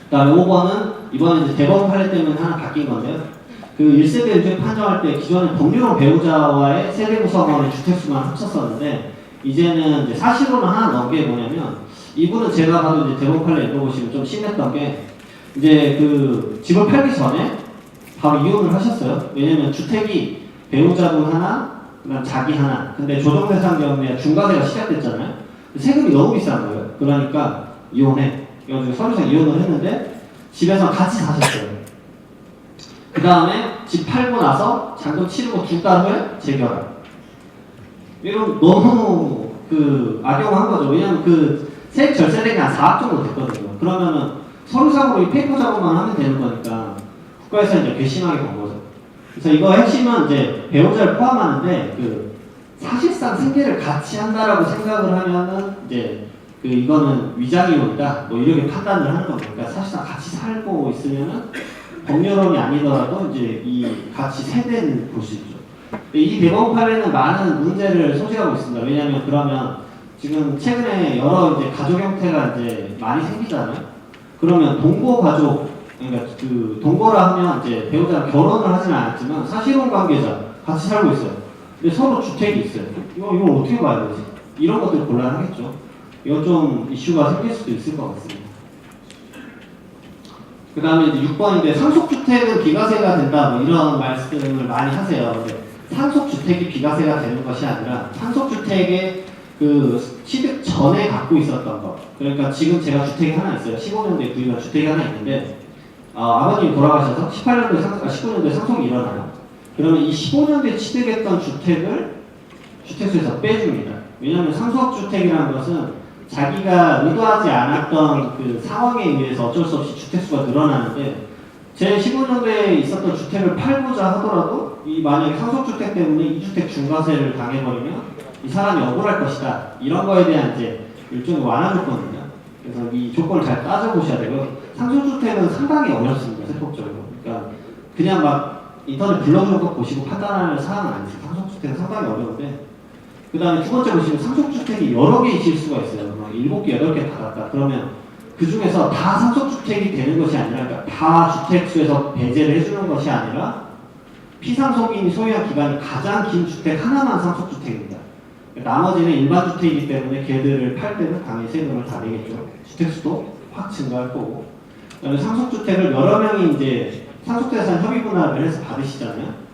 그 다음에 5번은 이번에 이제 대법원 판례 때문에 하나 바뀐 건데요. 그 1세대 1주택 판정할 때 기존에 법률혼 배우자와의 세대 구성원의 주택수만 합쳤었는데 이제는 이제 사실로는 하나 넣은 게 뭐냐면 이분은 제가 봐도 이제 대법원 판례 읽어보시면 좀 심했던 게 이제 그 집을 팔기 전에 바로 이혼을 하셨어요. 왜냐면 주택이 배우자분 하나, 그다음 자기 하나. 근데 조정대상 경우에 중과세가 시작됐잖아요. 세금이 너무 비싼 거예요. 그러니까 이혼해. 그래가지고 서류상 이혼을 했는데 집에서 같이 사셨어요. 그 다음에 집 팔고 나서 잔금 치르고 2달 후에 재결합. 이런 너무 그 악용한 거죠. 왜냐면 그 세액 절세액이 한 4억 정도 됐거든요. 그러면은 서류상으로 이 페이퍼 작업만 하면 되는 거니까 국가에서 이제 괘씸하게 본 거죠. 그래서 이거 핵심은 이제 배우자를 포함하는데 그 사실상 생계를 같이 한다라고 생각을 하면은 이제 그 이거는 위장이혼이다 뭐 이렇게 판단을 하는 겁니다. 그러니까 사실상 같이 살고 있으면은 법률혼이 아니더라도 이제 이 같이 세대를 볼 수 있죠. 이 대법원 판례는 많은 문제를 소지하고 있습니다. 왜냐하면 그러면 지금 최근에 여러 이제 가족 형태가 이제 많이 생기잖아요. 그러면 동거 가족, 그러니까 그 동거라 하면 이제 배우자랑 결혼을 하지는 않았지만 사실혼 관계자 같이 살고 있어요. 근데 서로 주택이 있어요. 이걸 어떻게 봐야 되지? 이런 것들 곤란하겠죠. 이거 좀 이슈가 생길 수도 있을 것 같습니다. 그 다음에 이제 6번인데 상속주택은 비과세가 된다 뭐 이런 말씀을 많이 하세요. 근데 상속주택이 비과세가 되는 것이 아니라 상속주택의 그 취득 전에 갖고 있었던 것. 그러니까 지금 제가 주택이 하나 있어요. 15년도에 구입한 주택이 하나 있는데 아버님이 돌아가셔서 19년도에 상속이 일어나요. 그러면 이 15년도에 취득했던 주택을 주택수에서 빼줍니다. 왜냐하면 상속주택이라는 것은 자기가 의도하지 않았던 그 상황에 의해서 어쩔 수 없이 주택수가 늘어나는데 제 15년도에 있었던 주택을 팔고자 하더라도 이 만약에 상속주택 때문에 2주택 중과세를 당해버리면 이 사람이 억울할 것이다. 이런 거에 대한 이제 일종의 완화 조건이거든요. 그래서 이 조건을 잘 따져보셔야 되고요. 상속주택은 상당히 어렵습니다. 세법적으로. 그러니까 그냥 막 인터넷 블로그 거 보시고 판단할 사항은 아니죠. 상속주택은 상당히 어려운데 그 다음에 두 번째 보시면 상속주택이 여러 개 있을 수가 있어요. 막 7개, 8개 받았다. 그러면 그 중에서 다 상속주택이 되는 것이 아니라 그러니까 다 주택수에서 배제를 해주는 것이 아니라 피상속인이 소유한 기간이 가장 긴 주택 하나만 상속주택입니다. 나머지는 일반 주택이기 때문에 걔들을 팔 때는 당연히 세금을 다 내겠죠. 주택수도 확 증가할 거고. 그다음에 상속주택을 여러 명이 이제 상속재산 협의분할을 해서 받으시잖아요.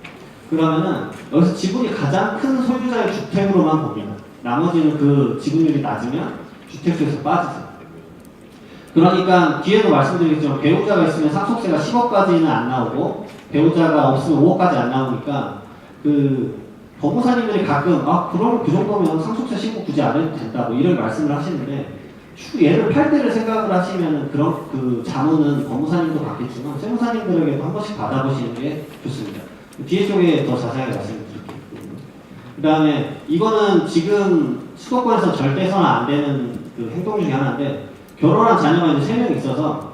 그러면은 여기서 지분이 가장 큰 소유자의 주택으로만 봅니다. 나머지는 그 지분율이 낮으면 주택수에서 빠지세요. 그러니까 뒤에도 말씀드리겠지만 배우자가 있으면 상속세가 10억까지는 안 나오고 배우자가 없으면 5억까지 안 나오니까 그 법무사님들이 가끔 그럼 그 정도면 상속세 신고 굳이 안 해도 된다 뭐 이런 말씀을 하시는데 얘를 팔 때를 생각을 하시면은 그런 그 자문은 법무사님도 받겠지만 세무사님들에게도 한 번씩 받아보시는 게 좋습니다. 뒤에 쪽에 더 자세하게 말씀드릴게요. 그 다음에 이거는 지금 수도권에서 절대 해서는 안 되는 그 행동 중에 하나인데 결혼한 자녀가 이제 3명 있어서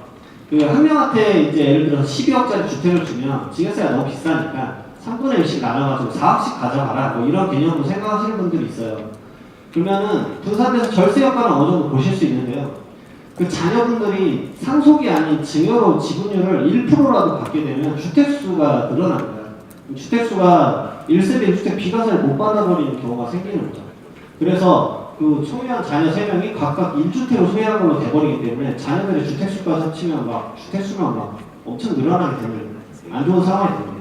그 한 명한테 이제 예를 들어서 12억짜리 주택을 주면 지게세가 너무 비싸니까 3분의 1씩 나눠가지고 4억씩 가져가라 뭐 이런 개념으로 생각하시는 분들이 있어요. 그러면은 분산돼서 절세 효과는 어느 정도 보실 수 있는데요. 그 자녀분들이 상속이 아닌 증여로 지분율을 1%라도 받게 되면 주택수가 늘어납니다. 주택수가 1세대 1주택 비과세를 못 받아버리는 경우가 생기는 거죠. 그래서 그 소유한 자녀 3명이 각각 1주택을 소유한 걸로 돼버리기 때문에 자녀들의 주택수까지 합치면 막 주택수가 막 엄청 늘어나게 됩니다. 안 좋은 상황이 됩니다.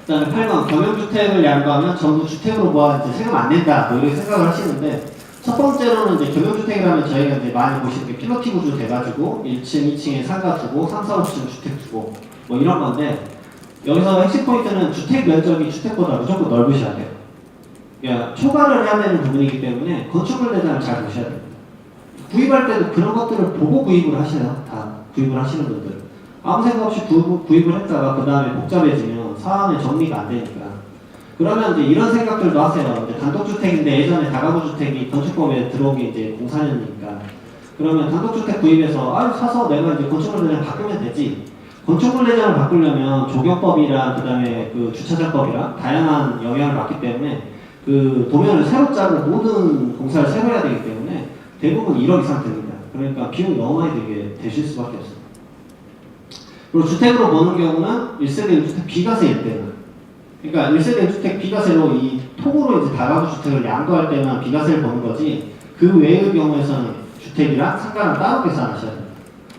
그 다음에 8번 경영주택을 양도하면 전부 주택으로 모아 이제 세금 안 낸다 뭐 이렇게 생각을 하시는데 첫 번째로는 이제 경영주택이라면 저희가 이제 많이 보시는 게 필로티 구조 돼가지고 1층, 2층에 상가 두고 3, 4, 5층 주택 두고 뭐 이런 건데 여기서 핵심 포인트는 주택 면적이 주택보다 무조건 넓으셔야 돼요. 그러니까 초과를 해야 되는 부분이기 때문에 건축물 대장을 잘 보셔야 됩니다. 구입할 때도 그런 것들을 보고 구입을 하셔요. 다 구입을 하시는 분들. 아무 생각 없이 구입을 했다가 그 다음에 복잡해지면 사안의 정리가 안 되니까. 그러면 이제 이런 생각들도 하세요. 이제 단독주택인데 예전에 다가구주택이 건축법에 들어온 게 이제 04년이니까. 그러면 단독주택 구입해서 사서 내가 이제 건축물 대장 바꾸면 되지. 건축물 대장을 바꾸려면 조경법이랑 그 다음에 그 주차장법이랑 다양한 영향을 받기 때문에 그 도면을 새로 짜고 모든 공사를 새로 해야 되기 때문에 대부분 1억 이상 듭니다. 그러니까 비용이 너무 많이 들게 되실 수밖에 없어요. 그리고 주택으로 보는 경우는 1세대 1주택 비과세일 때는 그러니까 1세대 1주택 비과세로 이 통으로 이제 다가구 주택을 양도할 때만 비과세를 보는 거지 그 외의 경우에서는 주택이랑 상가랑 따로 계산하셔야 됩니다.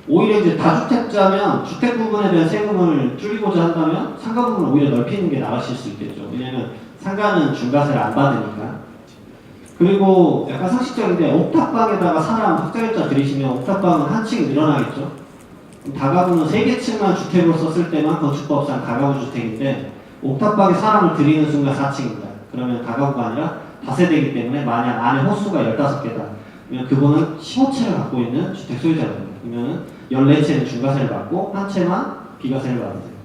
오히려 이제 다주택자면 주택 부분에 대한 세금을 줄이고자 한다면 상가 부분을 오히려 넓히는 게 나으실 수 있겠죠. 왜냐면 상가는 중과세를 안 받으니까. 그리고 약간 상식적인데 옥탑방에다가 사람 확장일자 들이시면 옥탑방은 한 층이 늘어나겠죠. 다가구는 3개 층만 주택으로 썼을 때만 건축법상 다가구 주택인데 옥탑방에 사람을 들이는 순간 4층입니다. 그러면 다가구가 아니라 다세대이기 때문에 만약 안에 호수가 15개다. 그러면 그분은 15채를 갖고 있는 주택 소유자가 됩니다. 그러면 14채는 중과세를 받고 한 채만 비과세를 받으세요.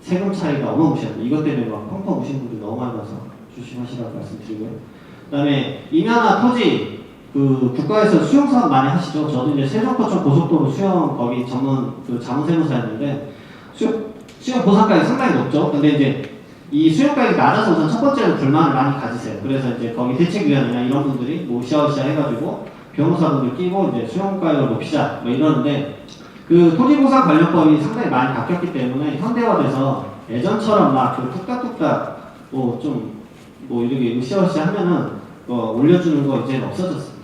세금 차이가 어마무시합니다. 이것 때문에 막 펑펑 우시는 분들이 너무 많이 와서 조심하시라고 말씀드리고요. 그 다음에 임야나 토지, 그 국가에서 수용 사업 많이 하시죠. 저도 이제 세종포천 고속도로 수용 거기 전문 그 자문세무사였는데 수용 보상가액이 상당히 높죠. 근데 이제 이 수용가액이 낮아서 우선 첫 번째로 불만을 많이 가지세요. 그래서 이제 거기 대책위원회나 이런 분들이 뭐 으쌰으쌰 해가지고 변호사분들 끼고 이제 수용가액을 높이자 뭐 이러는데 그 토지보상 관련법이 상당히 많이 바뀌었기 때문에 현대화돼서 예전처럼 막 그 뚝딱뚝딱 뭐 좀 뭐 이렇게 으쌰으쌰 하면은 올려주는 거 이제 없어졌습니다.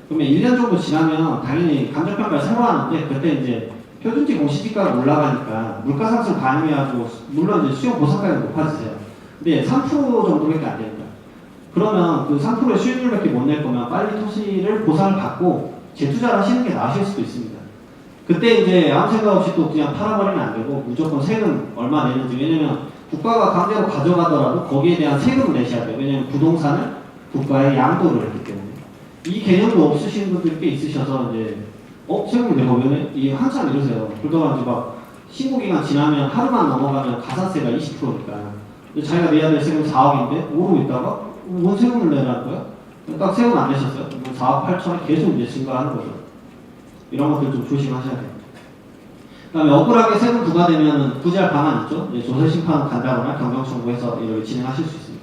그러면 1년 정도 지나면 당연히 감정평가를 새로 하는데 그때 이제 표준지 공시지가가 올라가니까 물가상승 반영해가지고 물론 이제 수용 보상가액이 높아지세요. 근데 3% 정도밖에 안 됩니다. 그러면 그 3%의 수익률밖에 못 낼 거면 빨리 토지를 보상을 받고 재투자를 하시는 게 나으실 수도 있습니다. 그때 이제 아무 생각 없이 또 그냥 팔아버리면 안 되고 무조건 세금 얼마 내는지. 왜냐면 국가가 강제로 가져가더라도 거기에 대한 세금을 내셔야 돼요. 왜냐면 부동산을 국가에 양도를 했기 때문에. 이 개념도 없으신 분들 꽤 있으셔서 이제 세금을 내가 왜 이 한참 이러세요. 그러다가 이제 막 신고기간 지나면 하루만 넘어가면 가산세가 20%니까 자기가 내야 될 세금 4억인데 모르고 있다가 뭔 세금을 내라는 거야? 딱 세금 안 내셨어요? 뭐 4억 8천원 계속 이제 증가하는 거죠. 이런 것들 좀 조심하셔야 돼요. 그 다음에 억울하게 세금 부과되면 구제할 방안 있죠? 이제 조세 심판 간다거나 경경 청구해서 이렇게 진행하실 수 있습니다.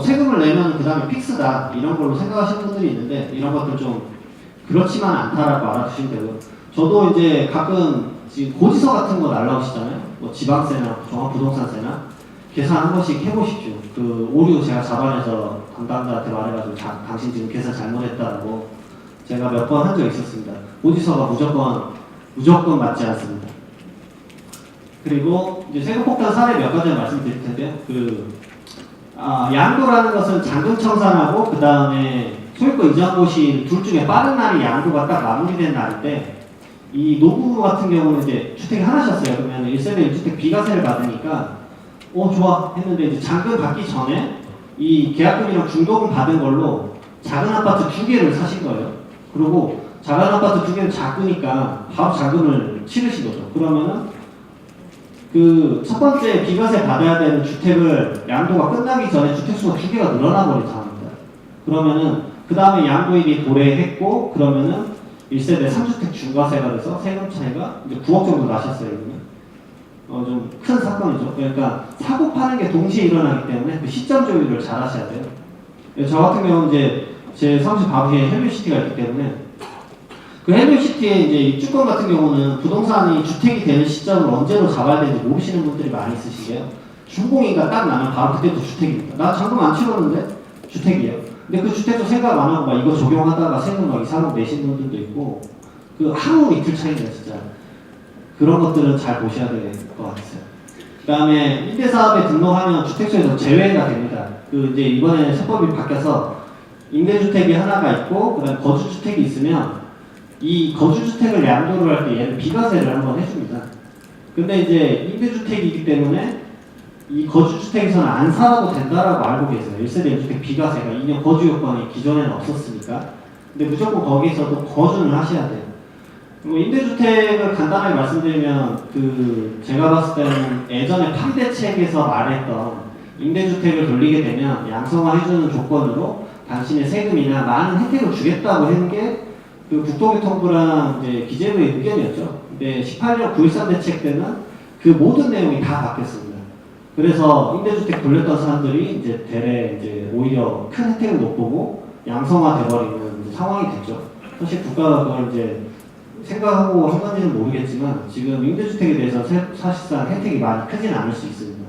세금을 내면 그 다음에 픽스다 이런 걸로 생각하시는 분들이 있는데 이런 것들 좀 그렇지만 않다라고 알아두시면 되고요. 저도 이제 가끔 지금 고지서 같은 거 날라오시잖아요. 뭐 지방세나 종합부동산세나 계산 한 번씩 해보십시오. 그 오류 제가 잡아내서 담당자한테 말해가지고 당신 지금 계산 잘못했다고 제가 몇 번 한 적이 있었습니다. 고지서가 무조건 맞지 않습니다. 그리고 이제 세금 폭탄 사례 몇 가지 말씀드릴 텐데요. 양도라는 것은 잔금청산하고 그 다음에 소유권 이전고시 둘 중에 빠른 날이 양도가 딱 마무리된 날인데 이 노부 같은 경우는 이제 주택이 하나셨어요. 그러면 1세대 1주택 비과세를 받으니까 좋아 했는데 이제 잔금 받기 전에 이 계약금이랑 중도금 받은 걸로 작은 아파트 2개를 사신 거예요. 그리고 작은 아파트 2개를 작으니까 바로 자금을 치르신 거죠. 그러면은 그 첫 번째 비과세 받아야 되는 주택을 양도가 끝나기 전에 주택수가 2개가 늘어나 버린 상황입니다. 그러면은 그 다음에 양도일이 도래했고 그러면은 1세대 3주택 중과세가 돼서 세금 차이가 이제 9억 정도 나셨어요. 좀 큰 사건이죠. 그러니까 사고 파는 게 동시에 일어나기 때문에 그 시점 조율을 잘 하셔야 돼요. 저 같은 경우는 이제 제 사무실 바로 위에 헬류시티가 있기 때문에 그 헬류시티의 이제 입주권 같은 경우는 부동산이 주택이 되는 시점을 언제로 잡아야 되는지 모르시는 분들이 많이 있으시게요. 준공이가 딱 나면 바로 그때부터 주택입니다. 나 잔금 안 치렀는데 주택이에요. 근데 그 주택도 생각 안 하고 막 이거 적용하다가 세금 막 이상하게 내신 분들도 있고 그 하루 이틀 차이네요 진짜. 그런 것들은 잘 보셔야 될 것 같아요. 그 다음에 임대사업에 등록하면 주택수에서 제외가 됩니다. 이제 이번에 세법이 바뀌어서 임대주택이 하나가 있고 그다음 거주주택이 있으면 이 거주주택을 양도를 할 때 얘는 비과세를 한번 해줍니다. 근데 이제 임대주택이기 때문에 이 거주주택에서는 안 살아도 된다라고 알고 계세요. 1세대 1주택 비과세가 2년 거주요건이 기존에는 없었으니까. 근데 무조건 거기서도 거주는 하셔야 돼요. 그리고 임대주택을 간단하게 말씀드리면 제가 봤을 때는 예전에 파리대책에서 말했던 임대주택을 돌리게 되면 양성화해주는 조건으로 당신의 세금이나 많은 혜택을 주겠다고 하는 게 국토교통부랑 이제 기재부의 의견이었죠. 근데 18년 9.13 대책 때는 그 모든 내용이 다 바뀌었습니다. 그래서 임대주택 돌렸던 사람들이 이제 대래 이제 오히려 큰 혜택을 못 보고 양성화 돼버리는 상황이 됐죠. 사실 국가가 그걸 이제 생각하고 한 건지는 모르겠지만 지금 임대주택에 대해서 사실상 혜택이 많이 크지는 않을 수 있습니다.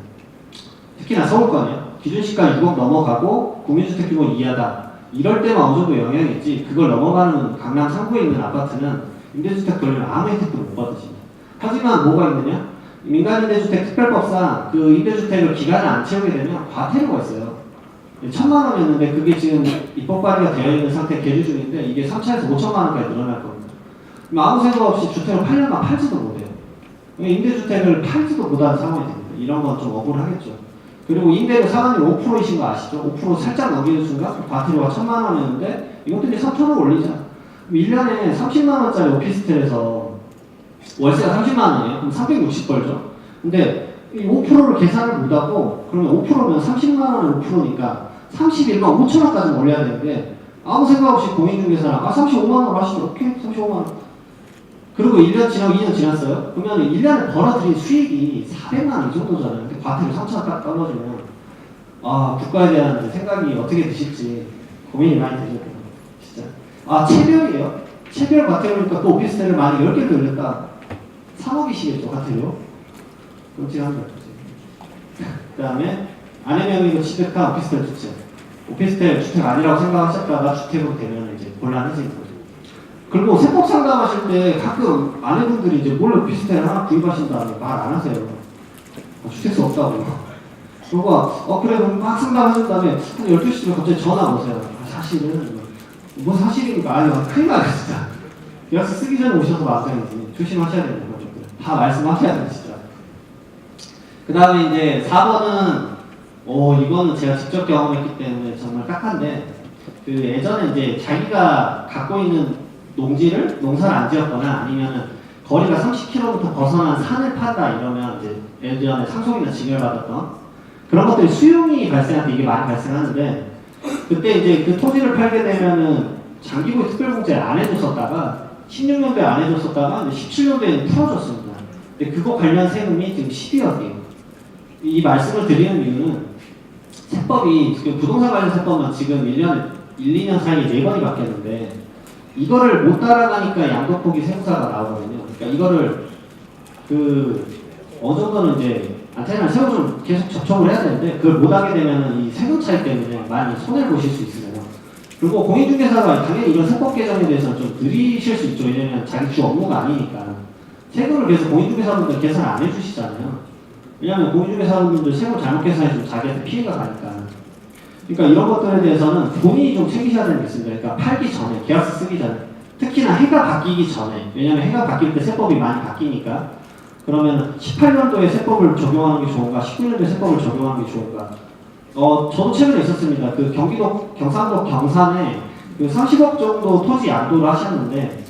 특히나 서울권이요. 기준시가 6억 넘어가고 국민주택 규모 이하다. 이럴 때만 어느 정도 영향이 있지 그걸 넘어가는 강남 3구에 있는 아파트는 임대주택 돌리면 아무 혜택도 못 받으십니다. 하지만 뭐가 있느냐? 민간임대주택 특별법상 그 임대주택을 기간을 안 채우게 되면 과태료가 있어요. 1,000만 원이었는데 그게 지금 입법 발의가 되어 있는 상태 계류 중인데 이게 3차에서 5천만 원까지 늘어날 겁니다. 아무 생각 없이 주택을 팔려면 팔지도 못해요. 임대주택을 팔지도 못하는 상황이 됩니다. 이런 건 좀 억울하겠죠. 그리고 임대료 상한율 5%이신 거 아시죠? 5% 살짝 넘기는 순간 과태료가 1,000만 원이었는데 이것도 이제 3,000원 올리자. 1년에 30만 원짜리 오피스텔에서 월세가 30만 원이에요. 그럼 360벌죠. 근데 이 5%를 계산을 못하고 그러면 5%면 30만 원을 5%니까 31만 5천 원까지 올려야 되는데 아무 생각 없이 공인중개사랑 35만 원으로 하시죠. 오케이 35만 원. 그리고 1년 지나고 2년 지났어요. 그러면 1년에 벌어들인 수익이 400만 원 이 정도잖아요. 근데 과태료 3천 원 떨어지면 국가에 대한 생각이 어떻게 드실지 고민이 많이 되죠. 진짜. 체별이에요. 체별 과태료니까 또 오피스텔을 만약 10개 돌렸다. 3억이시겠죠, 과태료. 끔찍한 거죠. 그 다음에 아내 명의로 취득한 오피스텔 주택. 오피스텔 주택 아니라고 생각하셨다가 주택으로 되면 이제 곤란해지는 거죠. 그리고 세법 상담하실 때 가끔 아내분들이 이제 몰래 오피스텔 하나 구입하신다고 말 안 하세요. 주택수 없다고. 그리고 그래 그럼 막 상담하신 다음에 한 12시쯤에 갑자기 전화 오세요. 사실은 뭐 사실이니까 큰일 나요 진짜. 계약서 쓰기 전에 오셔서 마땅히지 조심하셔야 되는 거죠. 다 말씀하셔야 돼요 진짜. 그 다음에 이제 4번은 이거는 제가 직접 경험했기 때문에 정말 딱한데 예전에 이제 자기가 갖고 있는 농사를 안 지었거나 아니면은 거리가 30km부터 벗어난 산을 파다 이러면 이제 예전에 상속이나 증여를 받았던 그런 것들이 수용이 발생할 때 이게 많이 발생하는데 그때 이제 그 토지를 팔게 되면은 장기보유 특별공제를 안 해줬었다가 16년도에 안 해줬었다가 17년도에는 풀어줬습니다. 근데 그거 관련 세금이 지금 12억이에요. 이 말씀을 드리는 이유는 세법이 지금 부동산 관련 세법만 지금 1년, 1, 2년 사이에 4번이 바뀌었는데 이거를 못 따라가니까 양도폭이 세무사가 나오거든요. 그러니까 이거를 어느 정도는 이제 안테나를 세우면 계속 접촉을 해야 되는데 그걸 못하게 되면 이 세금 차이 때문에 많이 손해를 보실 수 있습니다. 그리고 공인중개사가 당연히 이런 세법 개정에 대해서는 좀 느리실 수 있죠. 왜냐면 자기 주 업무가 아니니까. 세금을 계속 공인중개사분들 계산 안 해주시잖아요. 왜냐면 공인중개사분들 세금 잘못 계산해주면 자기한테 피해가 가니까. 그러니까 이런 것들에 대해서는 본인이 좀 챙기셔야 되는 게 있습니다. 그러니까 팔기 전에, 계약서 쓰기 전에. 특히나 해가 바뀌기 전에. 왜냐면 해가 바뀔 때 세법이 많이 바뀌니까. 그러면 18년도에 세법을 적용하는 게 좋은가, 19년도에 세법을 적용하는 게 좋은가. 저도 최근에 있었습니다. 그 경기도 경상도 경산에 그 30억 정도 토지 양도를 하셨는데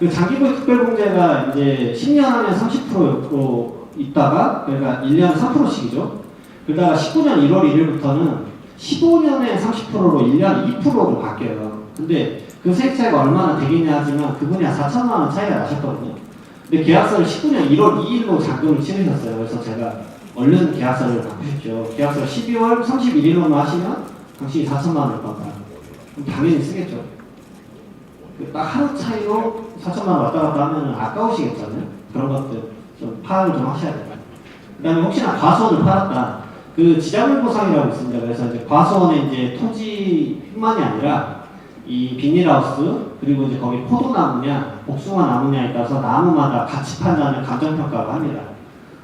그 장기보유 특별공제가 이제 10년 하면 30%로 있다가 그러니까 1년에 3%씩이죠. 그러다가 19년 1월 1일부터는 15년에 30%로 1년에 2%로 바뀌어요. 근데 그 세액 차이가 얼마나 되겠냐 하지만 그분이 한 4천만 원 차이가 나셨거든요. 근데 계약서를 19년 1월 2일로 잔금을 치르셨어요. 그래서 제가 얼른 계약서를 바꾸십시오. 계약서 12월 31일로만 하시면 당신이 4천만 원을 받다. 그럼 당연히 쓰겠죠. 딱 하루 차이로 4천만 원 왔다 갔다 하면 아까우시겠잖아요. 그런 것들 좀 파악을 좀 하셔야 돼요. 그 다음에 혹시나 과수원을 팔았다. 그 지자물 보상이라고 있습니다. 그래서 이제 과수원에 이제 토지뿐만이 아니라 이 비닐하우스 그리고 이제 거기 포도나무냐 복숭아 나무냐에 따라서 나무마다 가치 판단을 감정평가를 합니다.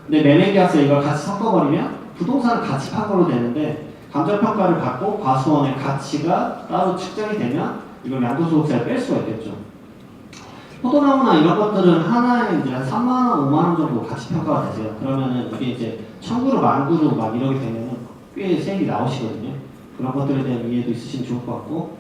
근데 매매계약서에 이걸 같이 섞어버리면 부동산을 같이 판 걸로 되는데 감정평가를 받고 과수원의 가치가 따로 측정이 되면 이걸 양도소득세를 뺄 수가 있겠죠. 포도나무나 이런 것들은 하나에 이제 한 3만원, 5만원 정도 가치평가가 되세요. 그러면은 이게 이제 1000그루, 10,000그루 막 이렇게 되면은 꽤 세액이 나오시거든요. 그런 것들에 대한 이해도 있으시면 좋을 것 같고.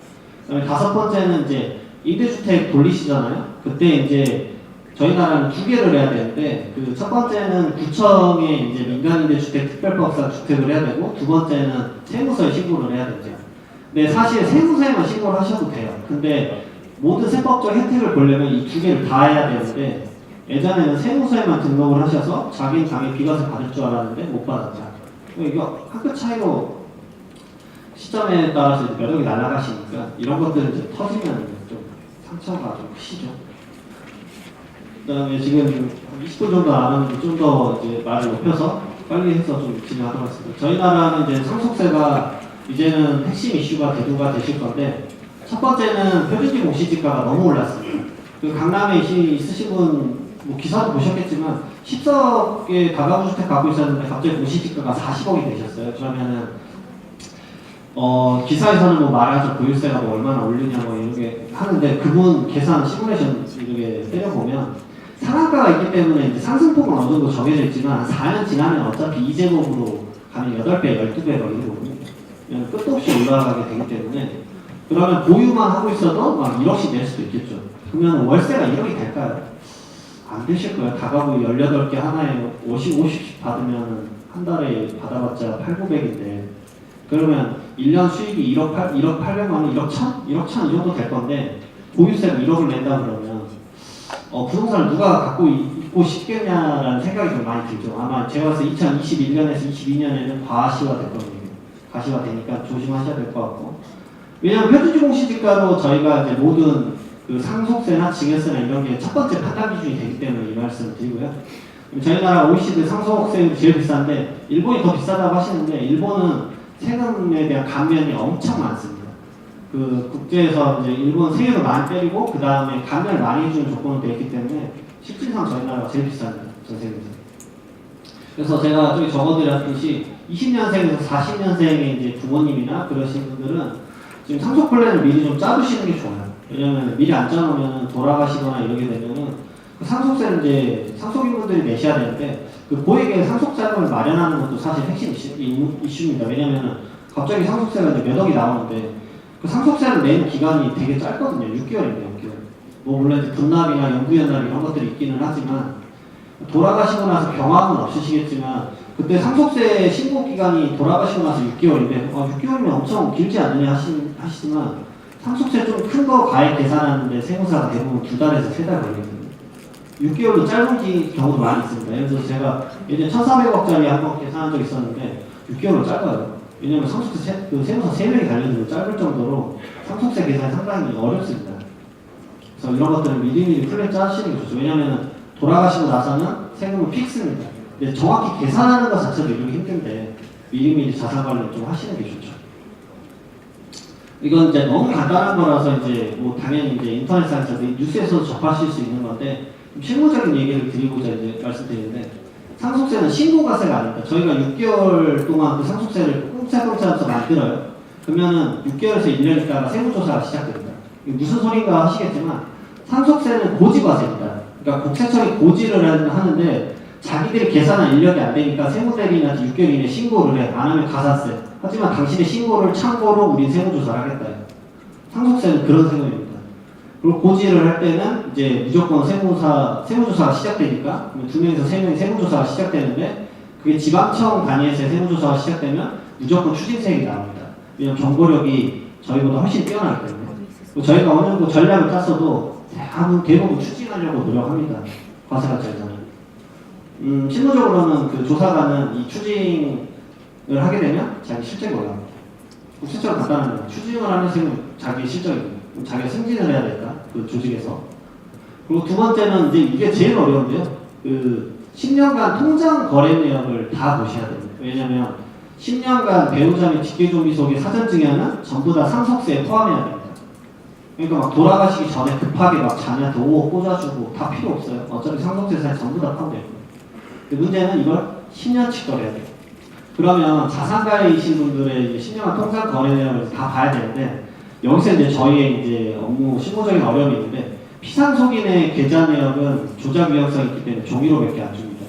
그다음에 5번째는 이제 임대주택 돌리시잖아요. 그때 이제 저희 나라는 2개를 해야 되는데 그 첫 번째는 구청에 이제 민간임대주택 특별법상 주택을 해야 되고 두 번째는 세무서에 신고를 해야 되죠. 근데 사실 세무서에만 신고를 하셔도 돼요. 근데 모든 세법적 혜택을 보려면 이 2개를 다 해야 되는데 예전에는 세무서에만 등록을 하셔서 자기는 당연히 비과세 받을 줄 알았는데 못 받았죠. 이거 학교 차이로 시점에 따라서 몇 억이 날아가시니까 이런 것들은 이제 터지면 좀 상처가 좀 크시죠. 그 다음에 지금 20분 정도 남았는데 좀 더 이제 말을 높여서 빨리 해서 좀 진행하도록 하겠습니다. 저희 나라는 이제 상속세가 이제는 핵심 이슈가 대두가 되실 건데 첫 번째는 표준지 공시지가가 너무 올랐습니다. 그 강남에 있으신 분 뭐 기사도 보셨겠지만 10석의 다가구 주택 갖고 있었는데 갑자기 공시지가가 40억이 되셨어요. 그러면은 기사에서는 뭐 말하죠. 보유세가 뭐 얼마나 올리냐 뭐 이렇게 하는데 그분 계산 시뮬레이션 이렇게 때려보면 상한가가 있기 때문에 이제 상승폭은 어느 정도 정해져 있지만 4년 지나면 어차피 2제곱으로 가면 8배, 12배가 이러거든요. 그냥 끝도 없이 올라가게 되기 때문에 그러면 보유만 하고 있어도 막 1억씩 낼 수도 있겠죠. 그러면 월세가 1억이 될까요? 안 되실 거예요. 다가구 18개 하나에 50씩 받으면 한 달에 받아봤자 8,900인데 그러면 1년 수익이 1억 800만 원, 1억 1,000? 1억 1,000 이 정도 될 건데 보유세가 1억을 낸다 그러면 부동산을 누가 갖고 있고 싶겠냐라는 생각이 좀 많이 들죠. 아마 제가 봤을 때 2021년에서 22년에는 과시화 될 겁니다. 과시화 되니까 조심하셔야 될 것 같고 왜냐하면 표준지 공시지가로 저희가 이제 모든 그 상속세나 증여세나 이런 게 첫 번째 판단 기준이 되기 때문에 이 말씀을 드리고요. 저희 나라 OECD 상속세율이 제일 비싼데 일본이 더 비싸다고 하시는데 일본은 세금에 대한 감면이 엄청 많습니다. 그 국제에서 이제 일본 세금을 많이 때리고 그 다음에 감면을 많이 해주는 조건으로 되어 있기 때문에 실질상 저희 나라가 제일 비쌉니다. 전 세계에서. 그래서 제가 저기 적어드렸듯이 20년생에서 40년생의 이제 부모님이나 그러신 분들은 지금 상속 플랜을 미리 좀 짜두시는 게 좋아요. 왜냐면 미리 안 짜놓으면 돌아가시거나 이러게 되면은 그 상속세는 이제 상속인분들이 내셔야 되는데 그 고액의 상속 자금을 마련하는 것도 사실 핵심 이슈입니다. 왜냐면은 갑자기 상속세가 이제 몇 억이 나오는데 그 상속세를 내는 기간이 되게 짧거든요. 6개월입니다. 6개월. 뭐 물론 이제 분납이나 연구연납 이런 것들이 있기는 하지만 돌아가시고 나서 병합은 없으시겠지만 그 그때 상속세 신고 기간이 돌아가시고 나서 6개월인데 6개월이면 엄청 길지 않느냐 하시지만 상속세 좀 큰 거 가액 계산하는데 세무사가 대부분 2달에서 3달 걸리거든요. 6개월도 짧은 경우도 많이 있습니다. 예를 들어서 제가 예전에 1,400억짜리 한번 계산한 적 있었는데 6개월은 짧아요. 왜냐면 상속세 세무사 3명이 달려있는 짧을 정도로 상속세 계산이 상당히 어렵습니다. 그래서 이런 것들은 미리미리 플랜 짜시는 게 좋죠. 왜냐면 돌아가시고 나서는 세금은 픽스입니다. 근데 정확히 계산하는 것 자체도 이렇게 힘든데 미리미리 자산 관리를 좀 하시는 게 좋죠. 이건 이제 너무 간단한 거라서 이제 뭐 당연히 이제 인터넷상에서 뉴스에서도 접하실 수 있는 건데 실무적인 얘기를 드리고자 이제 말씀드리는데 상속세는 신고가세가 아닙니다. 저희가 6개월 동안 그 상속세를 꼼짝꼼짝하면서 만들어요. 그러면은 6개월에서 1년 있다가 세무조사가 시작됩니다. 이게 무슨 소린가 하시겠지만 상속세는 고지과세입니다. 그러니까 국세청이 고지를 하는데 자기들이 계산한 인력이 안 되니까 세무대리인한테 6개월 이내에 신고를 해. 안 하면 가산세. 하지만 당신의 신고를 참고로 우린 세무조사를 하겠다. 상속세는 그런 세금입니다. 그리고 고지를 할 때는 이제 무조건 세무조사가 시작되니까 2명에서 3명이 세무조사가 시작되는데 그게 지방청 단위에서 세무조사가 시작되면 무조건 추징세액이 나옵니다. 왜냐하면 경고력이 저희보다 훨씬 뛰어나기 때문에. 저희가 어느 정도 전략을 짰어도 대부분 추징하려고 노력합니다. 과세관청에서는. 실무적으로는 그 조사관은 이 추징을 하게 되면 자기 실적이 올라갑니다. 국세처럼 간단합니다. 추징을 하는 세금은 자기 실적입니다. 자기가 승진을 해야 될까? 그 조직에서. 그리고 두 번째는 이제 이게 제일 어려운데요. 그 10년간 통장 거래 내역을 다 보셔야 됩니다. 왜냐면 10년간 배우자 및 직계존비 사전 증여는 전부 다 상속세에 포함해야 됩니다. 그러니까 막 돌아가시기 전에 급하게 막 자녀한테 5억 꽂아주고 다 필요 없어요. 어차피 상속세에 전부 다 포함돼요. 문제는 이걸 10년치 거래해야 돼요. 그러면 자산가이신 분들의 10년간 통장 거래 내역을 다 봐야 되는데 여기서 이제 저희의 이제 업무 실무적인 어려움이 있는데 피상속인의 계좌 내역은 조작 위험성이 있기 때문에 종이로 몇 개 안 줍니다.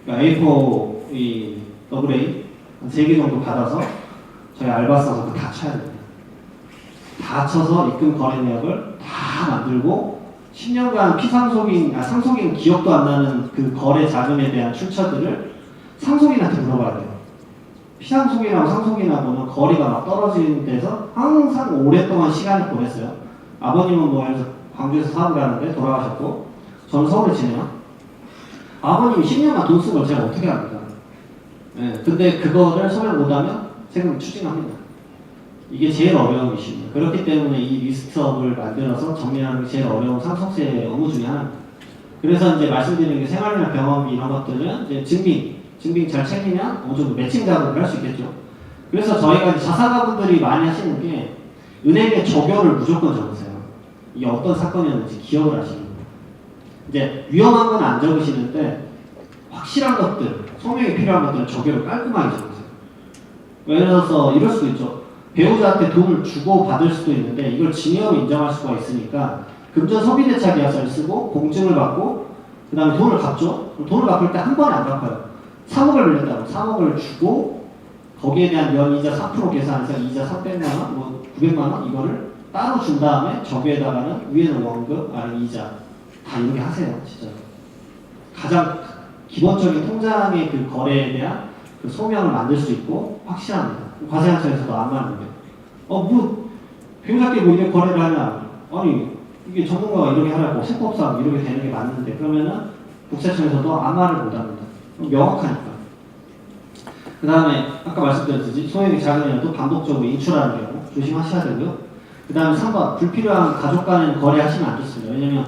그러니까 A4, 이 AA 한 3개 정도 받아서 저희 알바 써서 그거 다 쳐야 됩니다. 다 쳐서 입금 거래 내역을 다 만들고 10년간 상속인 기억도 안 나는 그 거래 자금에 대한 출처들을 상속인한테 물어봐야 돼요. 피상속인하고 상속인하고는 거리가 막 떨어지는 데서 항상 오랫동안 시간을 보냈어요. 아버님은 뭐 광주에서 사업을 하는데 돌아가셨고 저는 서울에 지내요. 아버님이 10년간 돈 쓴 걸 제가 어떻게 합니까? 네, 근데 그거를 소멸 못하면 세금 추징합니다. 이게 제일 어려운 이슈입니다. 그렇기 때문에 이 리스트업을 만들어서 정리하는 게 제일 어려운 상속세 업무 중에 하나입니다. 그래서 이제 말씀드리는 게 생활이나 병원비 이런 것들은 이제 증빙 잘 챙기면 어느 정도 매칭 작업을 할 수 있겠죠. 그래서 저희가 자사가분들이 많이 하시는 게 은행에 적요를 무조건 적으세요. 이게 어떤 사건이었는지 기억을 하시는 거예요. 이제 위험한 건 안 적으시는데 확실한 것들, 소명이 필요한 것들은 적요를 깔끔하게 적으세요. 예를 들어서 이럴 수도 있죠. 배우자한테 돈을 주고 받을 수도 있는데 이걸 증여로 인정할 수가 있으니까 금전 소비대차 계약서를 쓰고 공증을 받고 그 다음에 돈을 갚죠. 돈을 갚을 때 한 번에 안 갚아요. 3억을 빌렸다고 3억을 주고 거기에 대한 연이자 4% 계산해서 이자 300만원, 뭐 900만원 이거를 따로 준 다음에 저기에다가는 위에는 원금, 아래는 이자 다 이렇게 하세요. 진짜 가장 기본적인 통장의 그 거래에 대한 그 소명을 만들 수 있고 확실합니다. 과세관청에서도 안 맞는데 뭐 배우자끼리 뭐 이렇게 거래를 하냐, 아니 이게 전문가가 이렇게 하라고 세법상 이렇게 되는 게 맞는데 그러면은 국세청에서도 아무 말을 못합니다. 명확하니까. 그 다음에 아까 말씀드렸듯이 소액의 자금이라도 반복적으로 인출하는 경우 조심하셔야 되고요. 그 다음에 3번 불필요한 가족 간의 거래하시면 안 좋습니다. 왜냐면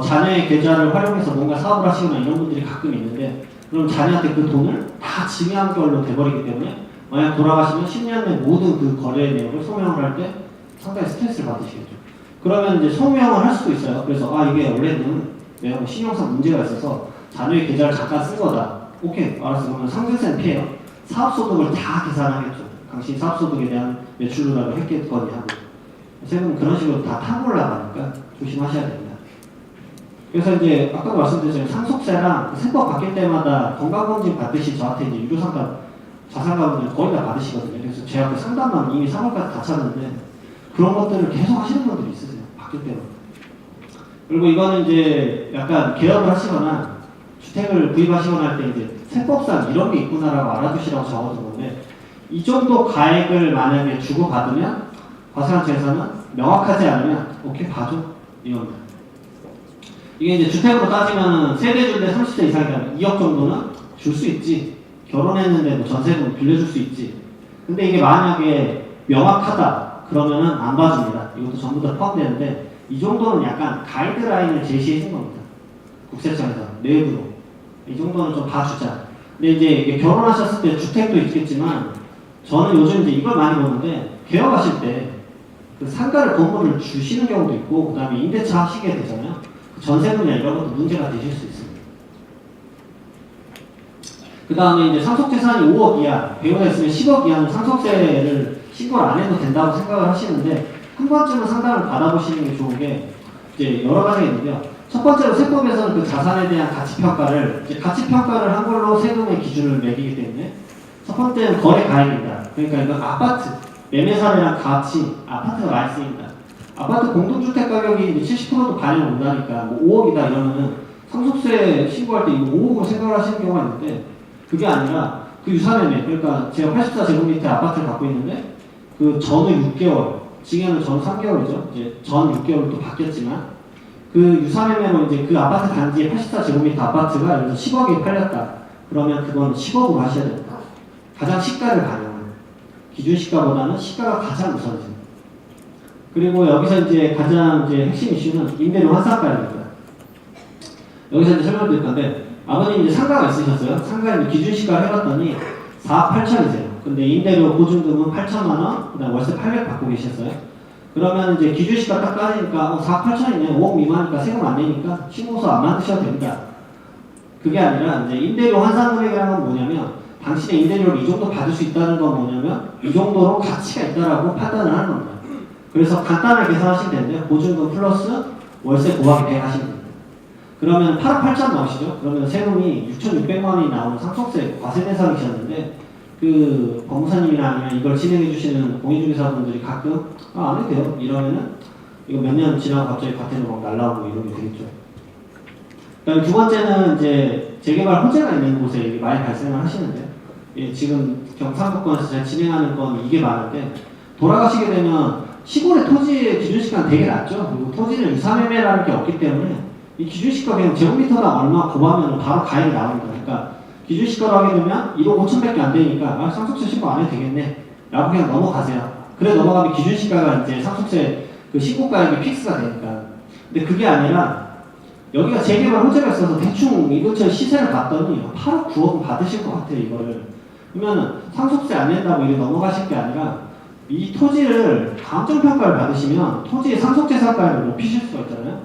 자녀의 계좌를 활용해서 뭔가 사업을 하시거나 이런 분들이 가끔 있는데 그럼 자녀한테 그 돈을 다 증여한 걸로 돼버리기 때문에 만약 돌아가시면 10년 내 모든 그 거래 내역을 소명을 할 때 상당히 스트레스를 받으시겠죠. 그러면 이제 소명을 할 수도 있어요. 그래서 이게 원래는 내가 뭐 신용상 문제가 있어서 자녀의 계좌를 잠깐 쓴 거다. 오케이, 알았어. 그러면 상승세는 피해요. 사업소득을 다 계산하겠죠. 당신 사업소득에 대한 매출로라도 했겠거니 하고. 세금은 그런 식으로 다 타고 올라가니까 조심하셔야 됩니다. 그래서 이제 아까 말씀드렸지만 상속세랑 세법 바뀔 때마다 건강검진 받듯이 저한테 이제 유료상담 자산가분들 거의 다 받으시거든요. 그래서 제 앞에 상담만 이미 3월까지 다 찼는데 그런 것들을 계속 하시는 분들이 있으세요. 바뀔 때마다. 그리고 이거는 이제 약간 개업을 하시거나 주택을 구입하시거나 할 때 이제 세법상 이런 게 있구나라고 알아두시라고 적어둔 건데, 이 정도 가액을 만약에 주고받으면 과세관청에서는 명확하지 않으면 오케이 봐줘 이겁니다. 이게 이제 주택으로 따지면 세대주인데 30세 이상이라면 2억 정도는 줄 수 있지. 결혼했는데 뭐 전세금 빌려줄 수 있지. 근데 이게 만약에 명확하다 그러면은 안 봐줍니다. 이것도 전부 다 포함되는데, 이 정도는 약간 가이드라인을 제시해 준 겁니다. 국세청에서 내부로 이 정도는 좀 봐주자. 근데 이제 이게 결혼하셨을 때 주택도 있겠지만, 저는 요즘 이제 이걸 많이 보는데, 개업하실 때 그 상가를 건물을 주시는 경우도 있고, 그 다음에 임대차 하시게 되잖아요. 전세금이나 이런 것도 문제가 되실 수 있습니다. 그 다음에 이제 상속재산이 5억 이하, 배우가 있으면 10억 이하는 상속세를 신고를 안 해도 된다고 생각을 하시는데, 한 번쯤은 상담을 받아보시는 게 좋은 게 이제 여러 가지가 있는데요. 첫 번째로 세법에서는 그 자산에 대한 가치평가를, 이제 가치평가를 한 걸로 세금의 기준을 매기기 때문에, 첫 번째는 거래 가액입니다. 그러니까 이거 아파트, 매매사례랑 같이 아파트가 많이 쓰입니다. 아파트 공동주택 가격이 70%도 반영 온다니까 뭐 5억이다 이러면은 상속세 신고할 때 이거 5억으로 생각을 하시는 경우가 있는데, 그게 아니라 그 유사매매, 그러니까 제가 84제곱미터 아파트를 갖고 있는데 그 전후 6개월, 지금은 전 3개월이죠. 이제 전 6개월로 또 바뀌었지만, 그 유사매매로 이제 그 아파트 단지의 84제곱미터 아파트가 예를 들어 10억에 팔렸다. 그러면 그건 10억으로 하셔야 됩니다. 가장 시가를 반영하는, 기준 시가보다는 시가가 가장 우선입니다. 그리고 여기서 이제 가장 이제 핵심 이슈는 임대료 환산가입니다. 여기서 이제 설명드릴 건데, 아버님 이제 상가가 있으셨어요. 상가 이제 기준 시가를 해봤더니 4억 8천이세요. 근데 임대료 보증금은 8천만 원, 그다음 월세 800 받고 계셨어요. 그러면 이제 기준 시가 딱 따지니까 4억 8천이네, 5억 미만이니까 세금 안 내니까 신고서 안 만드셔도 됩니다. 그게 아니라 이제 임대료 환산 금액이라는 건 뭐냐면, 당신의 임대료를 이 정도 받을 수 있다는 건 뭐냐면 이 정도로 가치가 있다라고 판단을 하는 겁니다. 그래서 간단하게 계산하시면 되는데, 보증금 플러스 월세 곱하기 100 하시면 됩니다. 그러면 8억 8천 나오시죠? 그러면 세금이 6,600만 원이 나오는 상속세 과세 대상이셨는데, 그 법무사님이나 아니면 이걸 진행해 주시는 공인중개사분들이 가끔 안 해도 돼요 이러면은, 이거 몇 년 지나고 갑자기 과태료 막 날라오고 이러게 되겠죠. 그다음에 두 번째는 이제 재개발 호재가 있는 곳에 이게 많이 발생을 하시는데, 예, 지금 경상북권에서 제가 진행하는 건 이게 많은데, 돌아가시게 되면 시골의 토지의 기준시가는 되게 낮죠. 그리고 토지는 유사매매라는 게 없기 때문에 이 기준시가 그냥 제곱미터당 얼마 곱하면 바로 가액이 나옵니다. 그러니까 기준시가로 하게 되면 1억 5천밖에 안 되니까 상속세 신고 안 해도 되겠네 라고 그냥 넘어가세요. 그래 넘어가면 기준시가가 이제 상속세 그 신고가액이 픽스가 되니까. 근데 그게 아니라 여기가 재개발 호재가 있어서 대충 이 근처 시세를 봤더니 8억 9억은 받으실 것 같아요 이거를. 그러면은 상속세 안 낸다고 이렇게 넘어가실 게 아니라, 이 토지를 감정평가를 받으시면 토지의 상속재산가액을 높이실 수가 있잖아요.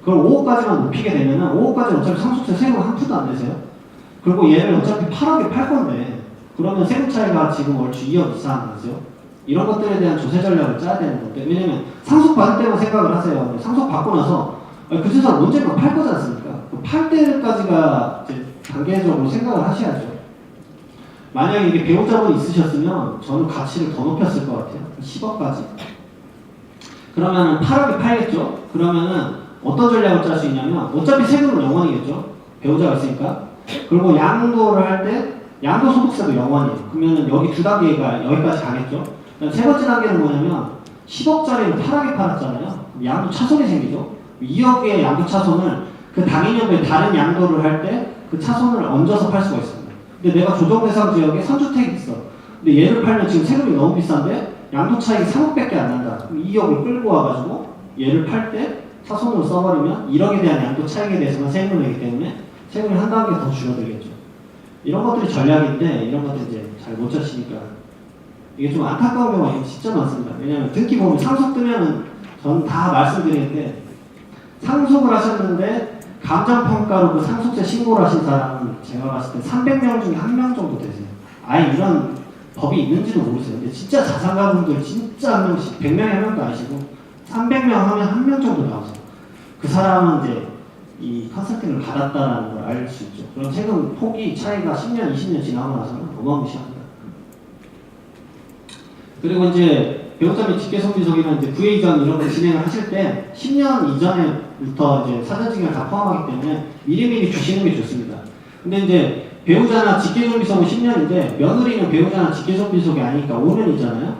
그걸 5억까지만 높이게 되면은 5억까지는 어차피 상속세 세금 한 푼도 안 내세요. 그리고 얘를 어차피 8억에 팔 건데, 그러면 세금 차이가 지금 얼추 2억 이상 나세요. 이런 것들에 대한 조세 전략을 짜야 되는 건데, 왜냐면 상속 받을 때만 생각을 하세요. 상속 받고 나서 그 재산 언젠가 팔 거지 않습니까? 팔 때까지가 이제 단계적으로 생각을 하셔야죠. 만약에 이게 배우자분이 있으셨으면 저는 가치를 더 높였을 것 같아요. 10억까지. 그러면은 8억에 팔겠죠? 그러면은 어떤 전략을 짤 수 있냐면, 어차피 세금은 영원이겠죠? 배우자가 있으니까. 그리고 양도를 할 때 양도소득세도 영원이에요. 그러면은 여기 두 단계가 여기까지 가겠죠? 세 번째 단계는 뭐냐면, 10억짜리를 8억에 팔았잖아요. 양도 차손이 생기죠? 2억의 양도 차손을 그 당인연도에 다른 양도를 할 때 그 차손을 얹어서 팔 수가 있습니다. 근데 내가 조정대상 지역에 3주택이 있어. 근데 얘를 팔면 지금 세금이 너무 비싼데 양도 차익이 3억밖에 안 난다. 그럼 2억을 끌고 와가지고 얘를 팔 때 차손으로 써버리면 1억에 대한 양도 차익에 대해서만 세금을 내기 때문에 세금이 한 단계 더 줄어들겠죠. 이런 것들이 전략인데, 이런 것들 이제 잘 못 짜시니까 이게 좀 안타까운 경우가 진짜 많습니다. 왜냐하면 등기 보면 상속 뜨면은 저는 다 말씀드리는데, 상속을 하셨는데 감정평가로 그 상속세 신고를 하신 사람은 제가 봤을 때 300명 중에 1명 정도 되세요. 아예 이런 법이 있는지도 모르세요. 근데 진짜 자산가분들 진짜 한 명씩, 100명에 한 명도 아니시고 300명 하면 1명 정도 나오세요. 그 사람은 이제 이 컨설팅을 받았다는 걸 알 수 있죠. 그럼 세금 폭이 차이가 10년, 20년 지나고 나서는 어마무시합니다. 그리고 이제 배우자 및 직계손비속이나 이제 부회이전 이런 걸 진행을 하실 때 10년 이전에부터 이제 사전증여를 다 포함하기 때문에 미리미리 주시는 게 좋습니다. 근데 이제 배우자나 직계존비속은 10년인데 며느리는 배우자나 직계존비속이 아니니까 5년이잖아요.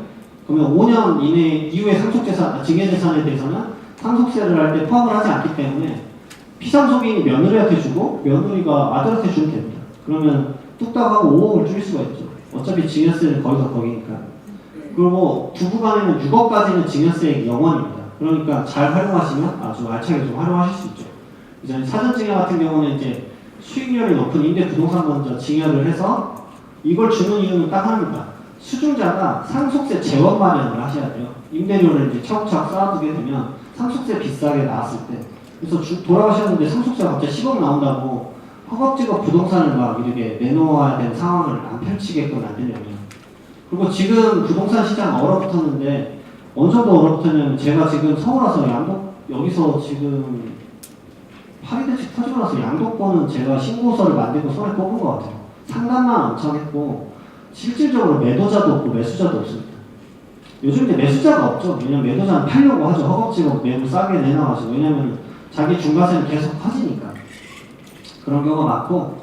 그러면 5년 이후에 상속재산, 증여재산에 대해서는 상속세를 할 때 포함을 하지 않기 때문에 피상속인이 며느리한테 주고 며느리가 아들한테 주면 됩니다. 그러면 뚝딱 하고 5억을 줄일 수가 있죠. 어차피 증여세는 거기서 거기니까. 그리고 부부간에는 6억까지는 증여세액 0원입니다. 그러니까 잘 활용하시면 아주 알차게 좀 활용하실 수 있죠. 이제 사전증여 같은 경우는 이제 수익률이 높은 임대 부동산 먼저 증여를 해서 이걸 주는 이유는 딱 하나입니다. 수중자가 상속세 재원 마련을 하셔야 돼요. 임대료를 이제 차곡차곡 쌓아두게 되면 상속세 비싸게 나왔을 때 그래서 돌아가셨는데 상속세가 갑자기 10억 나온다고 허겁지겁 부동산을 막 이렇게 내놓아야 되는 상황을 안 펼치게끔 만들려면 그리고 지금 부동산 시장 얼어붙었는데 어느 정도 얼어붙었냐면 제가 지금 서울 와서 여기서 지금 파리대책 터지고 나서 양도권은 제가 신고서를 만들고 손에 꼽은 것 같아요. 상담만 엄청 했고 실질적으로 매도자도 없고 매수자도 없습니다. 요즘 이제 매수자가 없죠. 왜냐면 매도자는 팔려고 하죠. 허겁지겁 매물 싸게 내놔가지고. 왜냐면 자기 중과세는 계속 커지니까. 그런 경우가 많고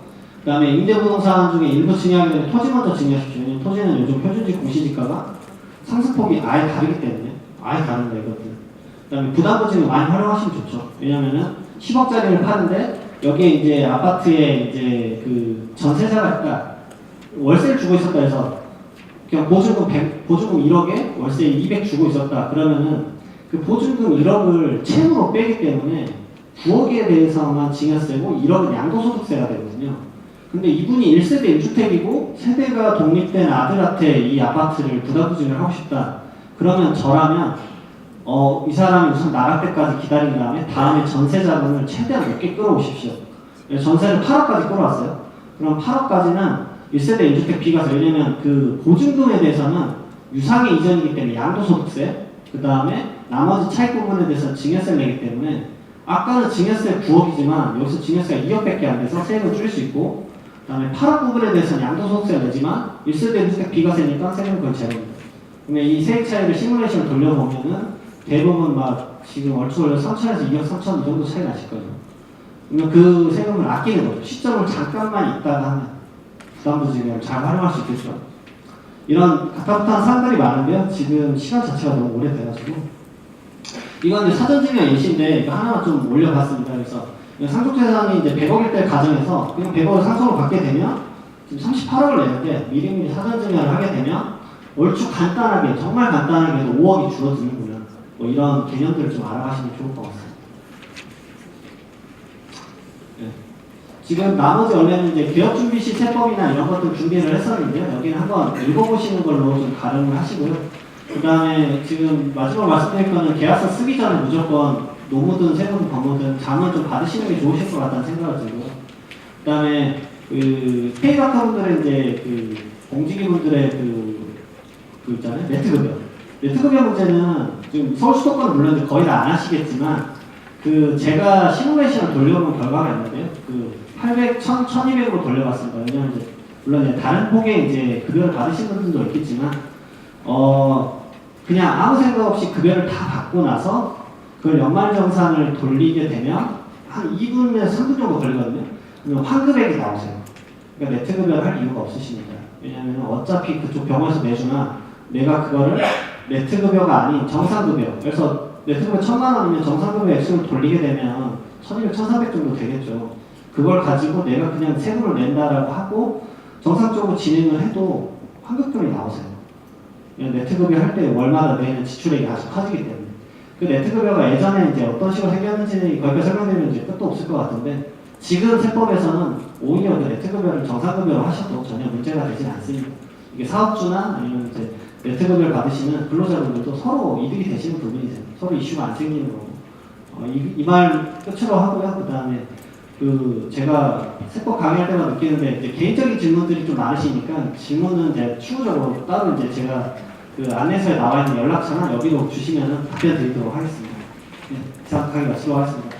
그 다음에 임대부동산 중에 일부 증여하게 되면 토지 먼저 증여하십시오. 왜냐면 토지는 요즘 표준지 공시지가가 상승폭이 아예 다르기 때문에 아예 다른다 이것들. 그 다음에 부담보증을 많이 활용하시면 좋죠. 왜냐면은 10억짜리를 파는데 여기에 이제 아파트에 이제 그 전세자가 있다. 월세를 주고 있었다 해서 그냥 보증금 1억에 월세 200 주고 있었다. 그러면은 그 보증금 1억을 채무로 빼기 때문에 9억에 대해서만 증여세고 1억은 양도소득세가 되거든요. 근데 이분이 1세대 1주택이고 세대가 독립된 아들한테 이 아파트를 부담부증을 하고 싶다. 그러면 저라면 이 사람이 우선 나갈 때까지 기다린 다음에 전세 자금을 최대한 높게 끌어오십시오. 전세를 8억까지 끌어왔어요. 그럼 8억까지는 1세대 1주택 비과세, 왜냐면 그 보증금에 대해서는 유상의 이전이기 때문에 양도소득세, 그 다음에 나머지 차익 부분에 대해서 증여세를 내기 때문에 아까는 증여세 9억이지만 여기서 증여세가 2억밖에 안 돼서 세금을 줄일 수 있고 그 다음에 8억 부분에 대해서는 양도소득세를 내지만 1세대 1주택 비과세니까 세금은 거의 제로입니다. 근데 이 세액 차이를 시뮬레이션을 돌려보면은 대부분 막 지금 얼추 3천에서 2억 3천 이 정도 차이 나실 거예요. 그러면 그 세금을 아끼는 거죠. 시점을 잠깐만 있다가 하면 부담부증을 잘 활용할 수 있겠죠. 이런 가타부타한 사항들이 많은데요. 지금 시간 자체가 너무 오래돼가지고 이건 이제 사전증여 예시인데 이거 하나만 좀 올려봤습니다. 그래서 상속재산이 이제 100억일 때 가정에서 그냥 100억을 상속으로 받게 되면 지금 38억을 내는데 미리미리 사전증여를 하게 되면 얼추 간단하게 정말 간단하게 5억이 줄어드는구나. 뭐 이런 개념들을 좀 알아가시면 좋을 것 같습니다. 네. 지금 나머지 원래는 이제 개업준비시 세법이나 이런 것들 준비를 했었는데요. 여기는 한번 읽어보시는 걸로 좀 가름을 하시고요. 그 다음에 지금 마지막으로 말씀드릴 거는 계약서 쓰기 전에 무조건 노무든 세무든 법무든 잠을 좀 받으시는 게 좋으실 것 같다는 생각을 들고요. 그 다음에 그 페이바카 분들의 이제 그 공직위분들의 그 있잖아요. 네트급여. 네트급여 문제는 지금 서울 수도권은 물론 거의 다 안 하시겠지만 그 제가 시뮬레이션을 돌려본 결과가 있는데요. 그 800, 1000, 1200으로 돌려봤습니다. 왜냐면 이제 물론 이제 다른 폭의 이제 급여를 받으신 분들도 있겠지만 그냥 아무 생각 없이 급여를 다 받고 나서 그걸 연말정산을 돌리게 되면 한 2분에서 3분 정도 걸리거든요. 그러면 환급액이 나오세요. 그러니까 네트급여를 할 이유가 없으십니다. 왜냐하면 어차피 그쪽 병원에서 내주나 내가 그거를 네트급여가 아닌 정상급여, 그래서 네트급여 1000만 원이면 정상급여 액수를 돌리게 되면 1200, 1300 정도 되겠죠. 그걸 가지고 내가 그냥 세금을 낸다라고 하고 정상적으로 진행을 해도 환급금이 나오세요. 네트급여 할 때 월마다 내는 지출액이 아주 커지기 때문에. 그 네트급여가 예전에 이제 어떤 식으로 생겼는지 거기까지 설명드리면 이제 끝도 없을 것 같은데 지금 세법에서는 오히려 그 네트급여를 정상급여로 하셔도 전혀 문제가 되지 않습니다. 이게 사업주나 아니면 이제 네트급여를 받으시는 근로자분들도 서로 이득이 되시는 부분이세요. 서로 이슈가 안 생기는 거고. 이 말 끝으로 하고요. 그 다음에 그 제가 세법 강의할 때만 느끼는데 이제 개인적인 질문들이 좀 많으시니까 질문은 이제 추후적으로 따로 이제 제가 그 안내서에 나와 있는 연락처나 여기로 주시면은 답변 드리도록 하겠습니다. 네, 이상 강의 마치도록 하겠습니다.